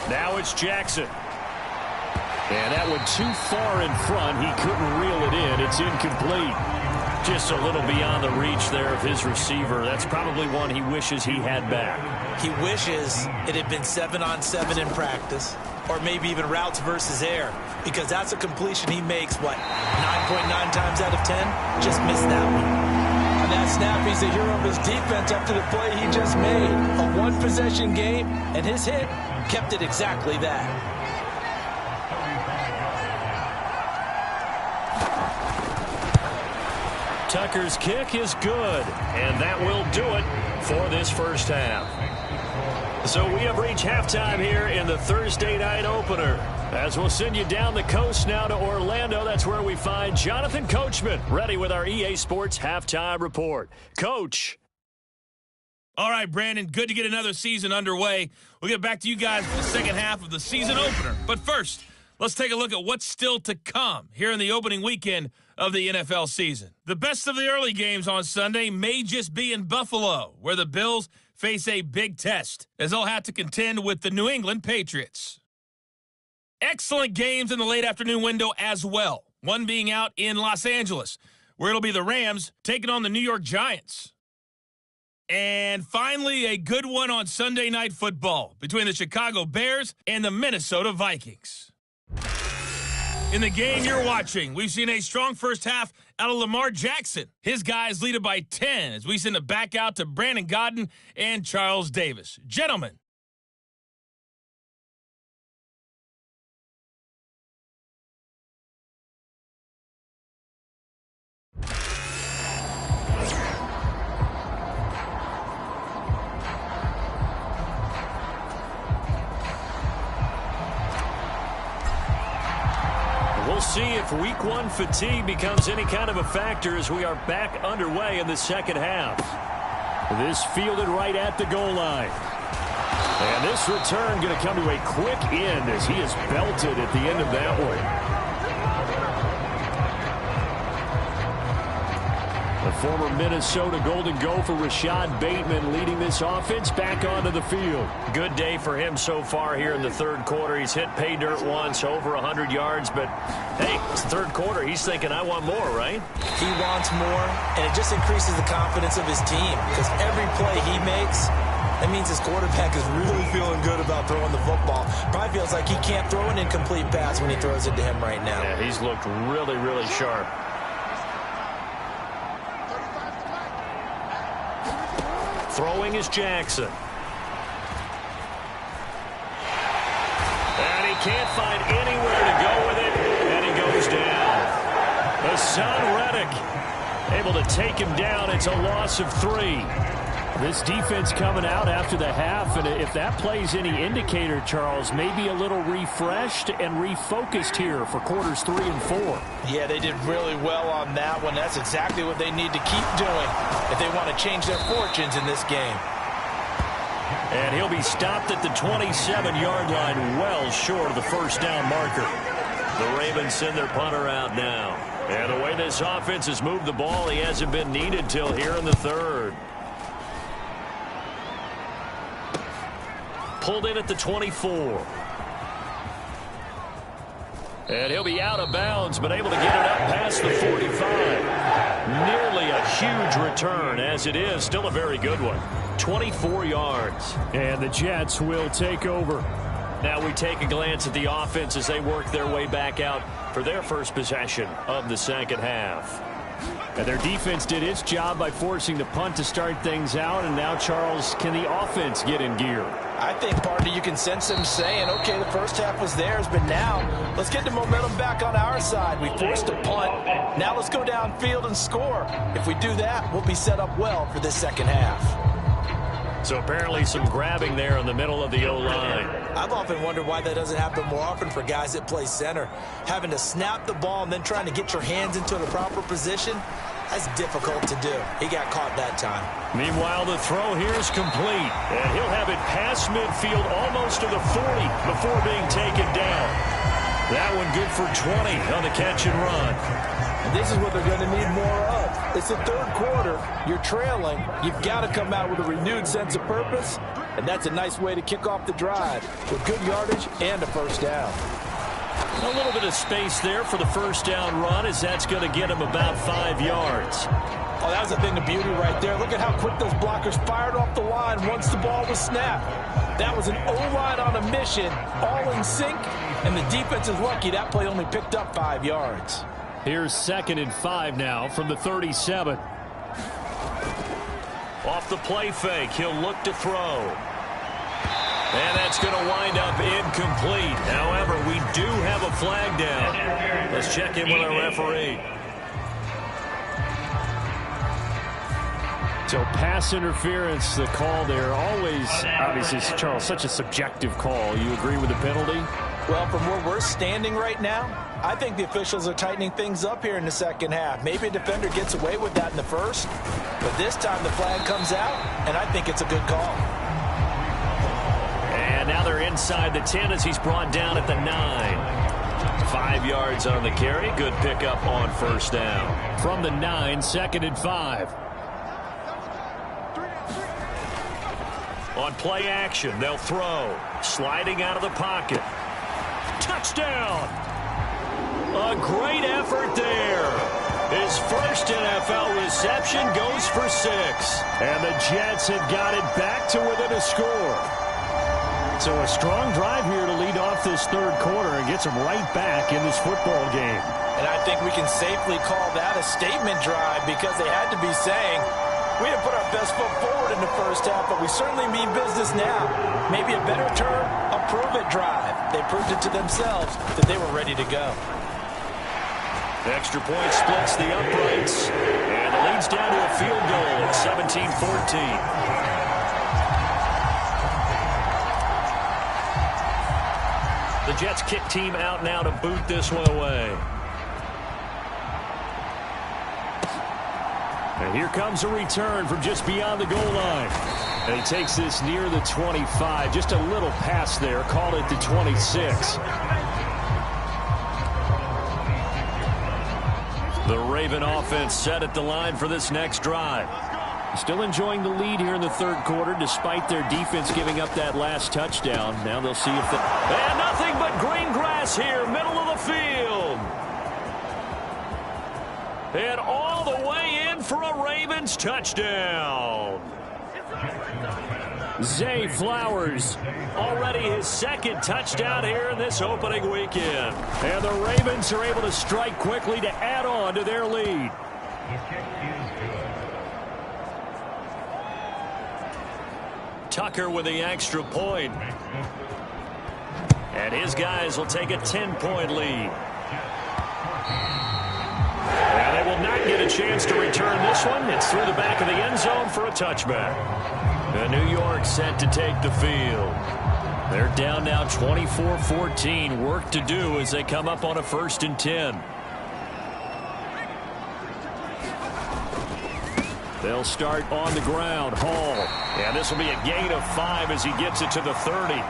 Now it's Jackson. And that one too far in front. He couldn't reel it in. It's incomplete. Just a little beyond the reach there of his receiver. That's probably one he wishes he had back. He wishes it had been 7-on-7 in practice, or maybe even routes versus air, because that's a completion he makes, what, 9.9 times out of 10? Just missed that one. On that snap, he's the hero of his defense after the play he just made. A one-possession game, and his hit kept it exactly that. Tucker's kick is good, and that will do it for this first half. So we have reached halftime here in the Thursday night opener. As we'll send you down the coast now to Orlando, that's where we find Jonathan Coachman ready with our EA Sports halftime report. Coach. All right, Brandon, good to get another season underway. We'll get back to you guys for the second half of the season opener. But first, let's take a look at what's still to come here in the opening weekend of the NFL season. The best of the early games on Sunday may just be in Buffalo, where the Bills face a big test, as they'll have to contend with the New England Patriots. Excellent games in the late afternoon window as well, one being out in Los Angeles, where it'll be the Rams taking on the New York Giants. And finally, a good one on Sunday Night Football between the Chicago Bears and the Minnesota Vikings. In the game you're watching, we've seen a strong first half out of Lamar Jackson. His guys lead it by 10 as we send it back out to Brandon Godden and Charles Davis. Gentlemen. We'll see if week one fatigue becomes any kind of a factor as we are back underway in the second half. This fielded right at the goal line. And this return going to come to a quick end as he is belted at the end of that one. The former Minnesota Golden Gopher Rashad Bateman leading this offense back onto the field. Good day for him so far here in the third quarter. He's hit pay dirt once, over 100 yards, but hey, it's the third quarter. He's thinking, I want more, right? He wants more, and it just increases the confidence of his team because every play he makes, that means his quarterback is really feeling good about throwing the football. Probably feels like he can't throw an incomplete pass when he throws it to him right now. Yeah, he's looked really, really sharp. Throwing is Jackson. And he can't find anywhere to go with it, and he goes down. Hassan Reddick able to take him down. It's a loss of 3. This defense coming out after the half, and if that plays any indicator, Charles, maybe a little refreshed and refocused here for quarters 3 and 4. Yeah, they did really well on that one. That's exactly what they need to keep doing if they want to change their fortunes in this game. And he'll be stopped at the 27-yard line, well short of the first down marker. The Ravens send their punter out now. And the way this offense has moved the ball, he hasn't been needed till here in the third. Pulled in at the 24. And he'll be out of bounds, but able to get it up past the 45. Nearly a huge return, as it is. Still a very good one. 24 yards. And the Jets will take over. Now we take a glance at the offense as they work their way back out for their first possession of the second half. And their defense did its job by forcing the punt to start things out. And now, Charles, can the offense get in gear? I think, partner, you can sense them saying, okay, the first half was theirs, but now let's get the momentum back on our side. We forced a punt. Now let's go downfield and score. If we do that, we'll be set up well for this second half. So apparently some grabbing there in the middle of the O-line. I've often wondered why that doesn't happen more often for guys that play center. Having to snap the ball and then trying to get your hands into the proper position, that's difficult to do. He got caught that time. Meanwhile, the throw here is complete. And he'll have it past midfield almost to the 40 before being taken down. That one good for 20 on the catch and run. And this is what they're going to need more of. It's the third quarter. You're trailing. You've got to come out with a renewed sense of purpose. And that's a nice way to kick off the drive with good yardage and a first down. A little bit of space there for the first down run as that's going to get him about 5 yards. Oh, that was a thing of beauty right there. Look at how quick those blockers fired off the line once the ball was snapped. That was an O-line on a mission, all in sync, and the defense is lucky that play only picked up 5 yards. Here's 2nd and 5 now from the 37. Off the play fake, he'll look to throw. And that's going to wind up incomplete. However, we do have a flag down. Let's check in with our referee. So pass interference, the call there, always, obviously, Charles, such a subjective call. You agree with the penalty? Well, from where we're standing right now, I think the officials are tightening things up here in the second half. Maybe a defender gets away with that in the first, but this time the flag comes out, and I think it's a good call. And now they're inside the 10 as he's brought down at the 9. 5 yards on the carry. Good pickup on first down. From the 9, 2nd and 5. On play action, they'll throw. Sliding out of the pocket. Touchdown! A great effort there. His first NFL reception goes for 6. And the Jets have got it back to within a score. So a strong drive here to lead off this third quarter and gets them right back in this football game. And I think we can safely call that a statement drive because they had to be saying, we didn't put our best foot forward in the first half, but we certainly mean business now. Maybe a better term, a prove-it drive. They proved it to themselves that they were ready to go. The extra point splits the uprights, and it leads down to a field goal at 17-14. The Jets kick team out now to boot this one away. And here comes a return from just beyond the goal line. And he takes this near the 25. Just a little pass there. Called it the 26. The Raven offense set at the line for this next drive. Still enjoying the lead here in the third quarter despite their defense giving up that last touchdown. Now they'll see if the... And nothing but green grass here, middle of the field. And all the way in for a Ravens touchdown. Zay Flowers, already his second touchdown here in this opening weekend. And the Ravens are able to strike quickly to add on to their lead. Tucker with the extra point. And his guys will take a 10-point lead. And they will not get a chance to return this one. It's through the back of the end zone for a touchback. And New York set to take the field. They're down now 24-14. Work to do as they come up on a 1st and 10. They'll start on the ground. Hall. And this will be a gain of 5 as he gets it to the 30.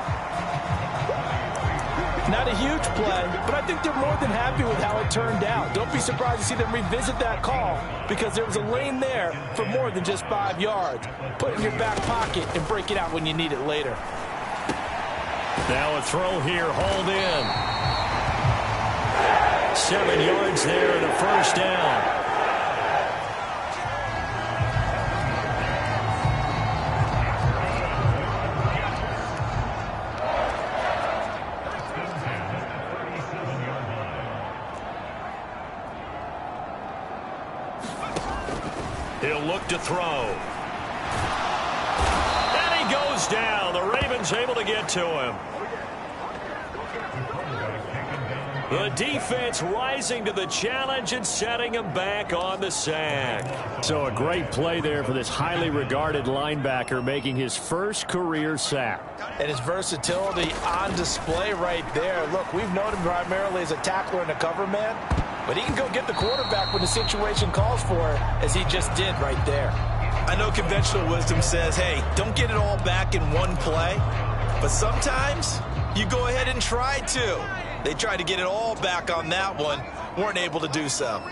Not a huge play, but I think they're more than happy with how it turned out. Don't be surprised to see them revisit that call because there was a lane there for more than just 5 yards. Put it in your back pocket and break it out when you need it later. Now a throw here, hauled in. 7 yards there and a first down. He'll look to throw. And he goes down. The Ravens able to get to him. The defense rising to the challenge and setting him back on the sack. So a great play there for this highly regarded linebacker making his first career sack. And his versatility on display right there. Look, we've known him primarily as a tackler and a cover man, but he can go get the quarterback when the situation calls for it, as he just did right there. I know conventional wisdom says, hey, don't get it all back in one play, but sometimes you go ahead and try to. They tried to get it all back on that one, weren't able to do so.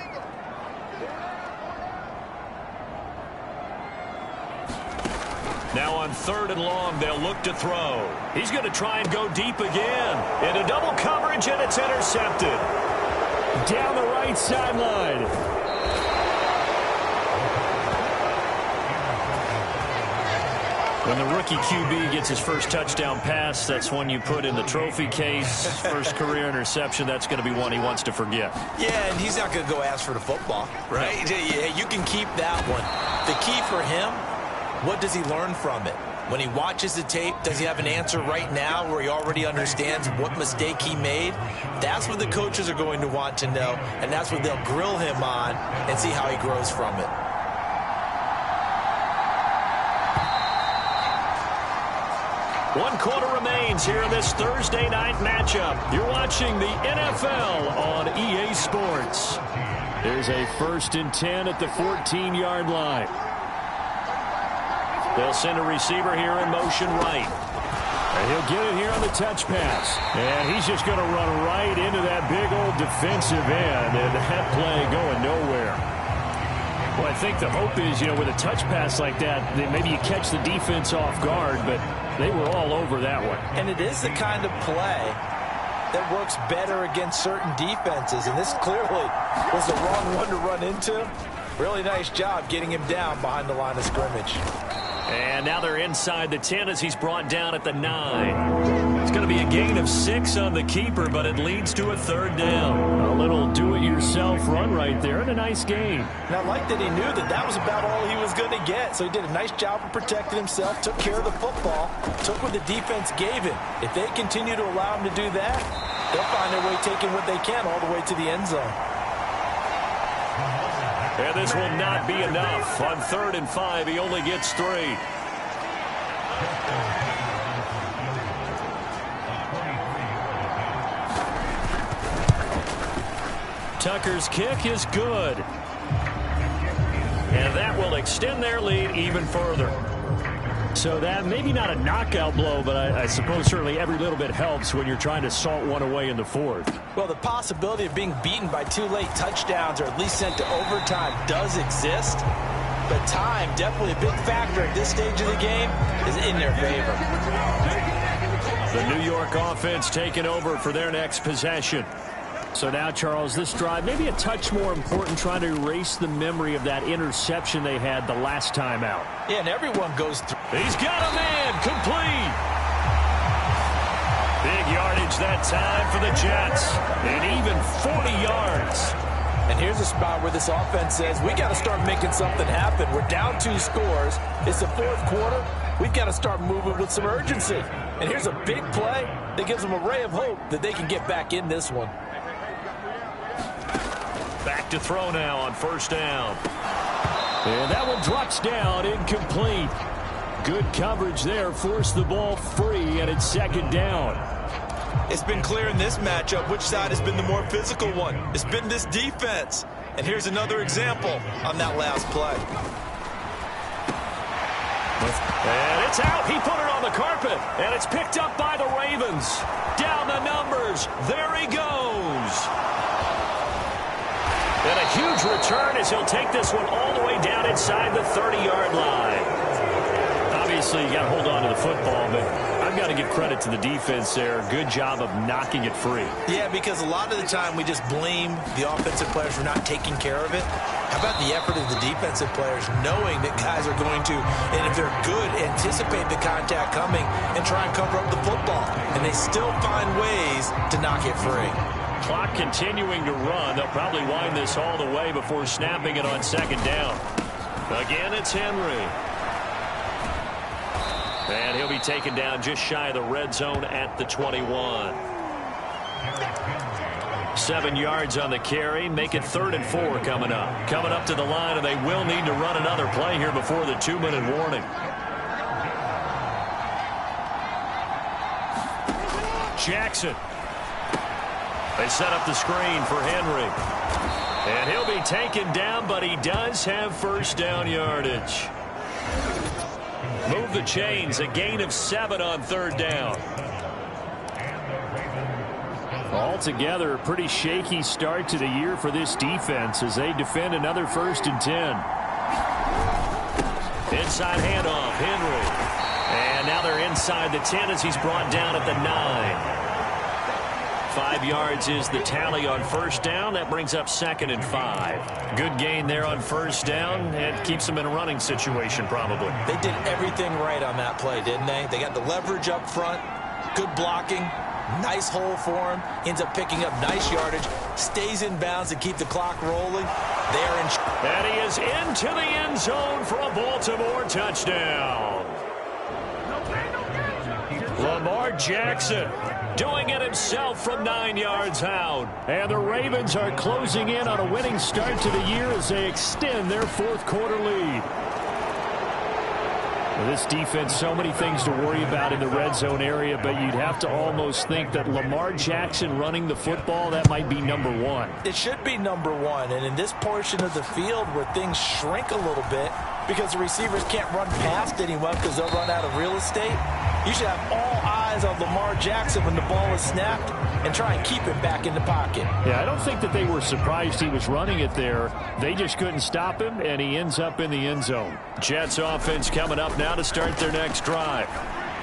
Now on 3rd and long, they'll look to throw. He's going to try and go deep again. Into double coverage, and it's intercepted. Down the right sideline. When the rookie QB gets his first touchdown pass, that's one you put in the trophy case. First career interception, that's going to be one he wants to forget. Yeah, and he's not going to go ask for the football, right? No. Yeah, you can keep that one. The key for him, what does he learn from it? When he watches the tape, does he have an answer right now where he already understands what mistake he made? That's what the coaches are going to want to know, and that's what they'll grill him on and see how he grows from it. 1 quarter remains here in this Thursday night matchup. You're watching the NFL on EA Sports. There's a 1st and 10 at the 14-yard line. They'll send a receiver here in motion right. And he'll get it here on the touch pass. And he's just going to run right into that big old defensive end. And that play going nowhere. Well, I think the hope is, with a touch pass like that, that maybe you catch the defense off guard, but they were all over that one. And it is the kind of play that works better against certain defenses. And this clearly was the wrong one to run into. Really nice job getting him down behind the line of scrimmage. And now they're inside the 10 as he's brought down at the 9. It's going to be a gain of 6 on the keeper, but it leads to a 3rd down. A little do-it-yourself run right there and a nice gain. And I like that he knew that that was about all he was going to get. So he did a nice job of protecting himself, took care of the football, took what the defense gave him. If they continue to allow him to do that, they'll find their way taking what they can all the way to the end zone. And this will not be enough. On 3rd and 5, he only gets 3. Tucker's kick is good. And that will extend their lead even further. So that maybe not a knockout blow, but I suppose certainly every little bit helps when you're trying to salt one away in the 4th. Well, the possibility of being beaten by 2 late touchdowns or at least sent to overtime does exist. But time, definitely a big factor at this stage of the game, is in their favor. The New York offense taking over for their next possession. So now, Charles, this drive maybe a touch more important, trying to erase the memory of that interception they had the last time out. Yeah, and everyone goes through. He's got a man, complete. Big yardage that time for the Jets, and even 40 yards. And here's a spot where this offense says, we got to start making something happen. We're down 2 scores. It's the 4th quarter. We've got to start moving with some urgency. And here's a big play that gives them a ray of hope that they can get back in this one. Back to throw now on 1st down. And that one drops down, incomplete. Good coverage there, forced the ball free, and it's 2nd down. It's been clear in this matchup which side has been the more physical one. It's been this defense. And here's another example on that last play. And it's out. He put it on the carpet, and it's picked up by the Ravens. Down the numbers. There he goes. And a huge return as he'll take this one all the way down inside the 30-yard line. Obviously, you got to hold on to the football, but I've got to give credit to the defense there. Good job of knocking it free. Yeah, because a lot of the time we just blame the offensive players for not taking care of it. How about the effort of the defensive players knowing that guys are going to, and if they're good, anticipate the contact coming and try and cover up the football. And they still find ways to knock it free. Clock continuing to run. They'll probably wind this all the way before snapping it on 2nd down. Again, it's Henry. And he'll be taken down just shy of the red zone at the 21. 7 yards on the carry. Make it 3rd and 4 coming up. Coming up to the line, and they will need to run another play here before the 2-minute warning. Jackson. They set up the screen for Henry. And he'll be taken down, but he does have 1st down yardage. Move the chains, a gain of 7 on 3rd down. Altogether, a pretty shaky start to the year for this defense as they defend another 1st and 10. Inside handoff, Henry. And now they're inside the 10 as he's brought down at the 9. 5 yards is the tally on 1st down. That brings up 2nd and 5. Good gain there on 1st down. It keeps them in a running situation, probably. They did everything right on that play, didn't they? They got the leverage up front, good blocking, nice hole for him, ends up picking up nice yardage, stays in bounds to keep the clock rolling. They're in. And he is into the end zone for a Baltimore touchdown. Lamar Jackson doing it himself from 9 yards out. And the Ravens are closing in on a winning start to the year as they extend their 4th quarter lead. Well, this defense, so many things to worry about in the red zone area, but you'd have to almost think that Lamar Jackson running the football, that might be number one. It should be number one, and in this portion of the field where things shrink a little bit because the receivers can't run past anyone because they'll run out of real estate, you should have all eyes on Lamar Jackson when the ball is snapped and try and keep it back in the pocket. Yeah, I don't think that they were surprised he was running it there. They just couldn't stop him, and he ends up in the end zone. Jets offense coming up now to start their next drive.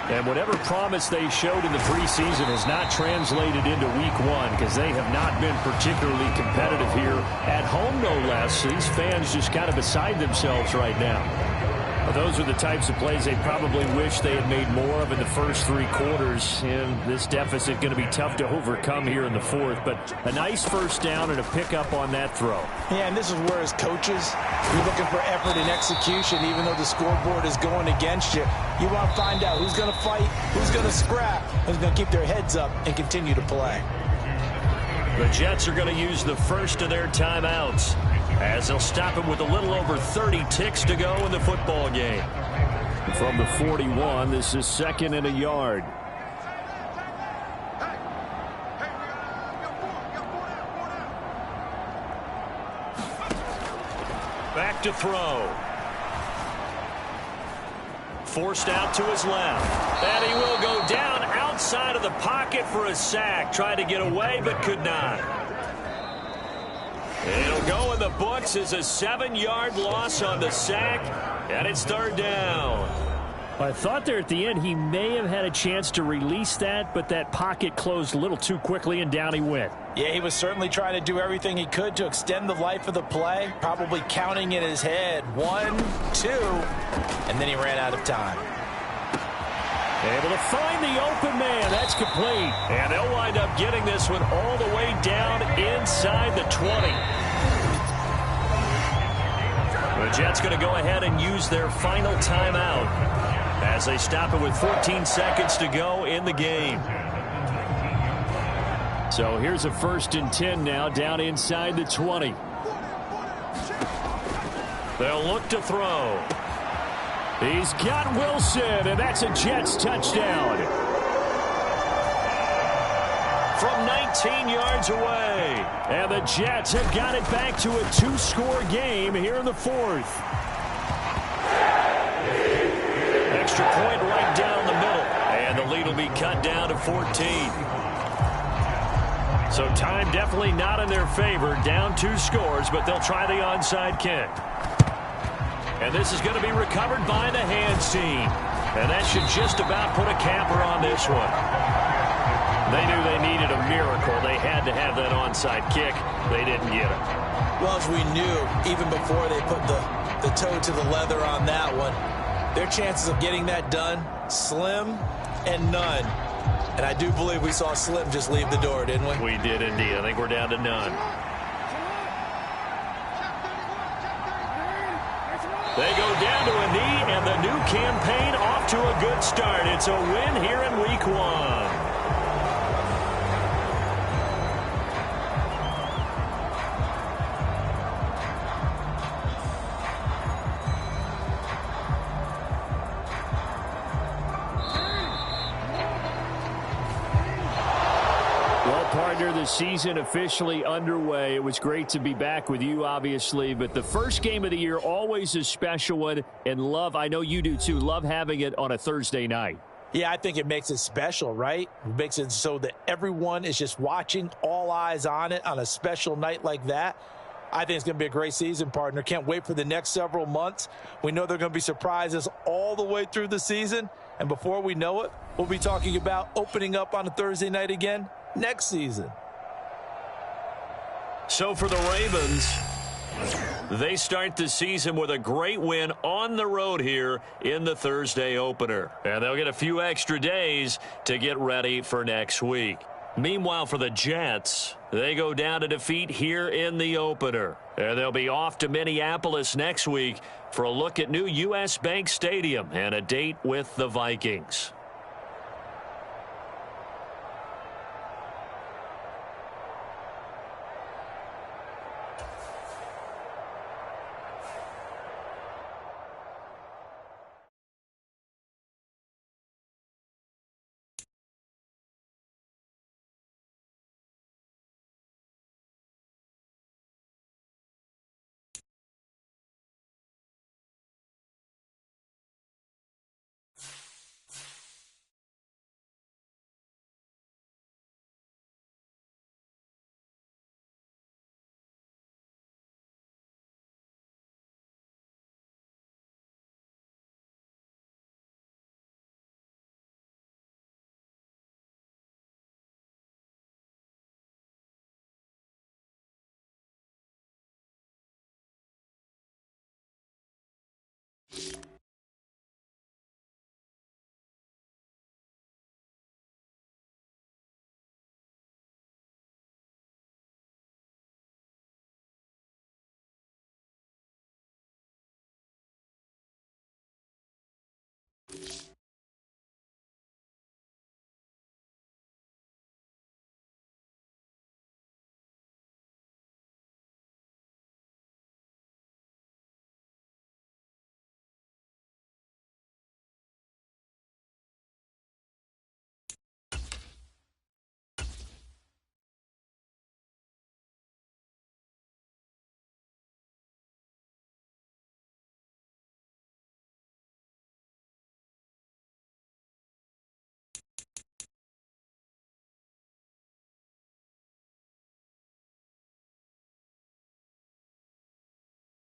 And whatever promise they showed in the preseason has not translated into week one because they have not been particularly competitive here at home, no less. These fans just kind of beside themselves right now. Those are the types of plays they probably wish they had made more of in the first three quarters. And this deficit going to be tough to overcome here in the fourth. But a nice first down and a pickup on that throw. Yeah, and this is where, as coaches, you're looking for effort and execution. Even though the scoreboard is going against you, you want to find out who's going to fight, who's going to scrap, who's going to keep their heads up and continue to play. The Jets are going to use the first of their timeouts, as they'll stop him with a little over 30 ticks to go in the football game. From the 41, this is 2nd and a yard. Back to throw. Forced out to his left. And he will go down outside of the pocket for a sack. Tried to get away, but could not. It'll go in the books as a 7-yard loss on the sack, and it's 3rd down. I thought there at the end he may have had a chance to release that, but that pocket closed a little too quickly, and down he went. Yeah, he was certainly trying to do everything he could to extend the life of the play, probably counting in his head 1, 2, and then he ran out of time. Able to find the open man. That's complete. And they'll wind up getting this one all the way down inside the 20. The Jets going to go ahead and use their final timeout as they stop it with 14 seconds to go in the game. So here's a 1st and 10 now down inside the 20. They'll look to throw. He's got Wilson, and that's a Jets touchdown. From 19 yards away. And the Jets have got it back to a 2-score game here in the 4th. Extra point right down the middle. And the lead will be cut down to 14. So time definitely not in their favor. Down 2 scores, but they'll try the onside kick. And this is going to be recovered by the hands team. And that should just about put a capper on this one. They knew they needed a miracle. They had to have that onside kick. They didn't get it. Well, as we knew, even before they put the toe to the leather on that one, their chances of getting that done, slim and none. And I do believe we saw Slim just leave the door, didn't we? We did indeed. I think we're down to none. They go down to a knee, and the new campaign off to a good start. It's a win here in week 1. The season officially underway. It was great to be back with you, obviously, but the first game of the year, always a special one, and love, I know you do too, love having it on a Thursday night. Yeah, I think it makes it special, right? It makes it so that everyone is just watching, all eyes on it on a special night like that. I think it's going to be a great season, partner. Can't wait for the next several months. We know there are going to be surprises all the way through the season, and before we know it, we'll be talking about opening up on a Thursday night again next season. So for the Ravens, they start the season with a great win on the road here in the Thursday opener. And they'll get a few extra days to get ready for next week. Meanwhile, for the Jets, they go down to defeat here in the opener. And they'll be off to Minneapolis next week for a look at new U.S. Bank Stadium and a date with the Vikings.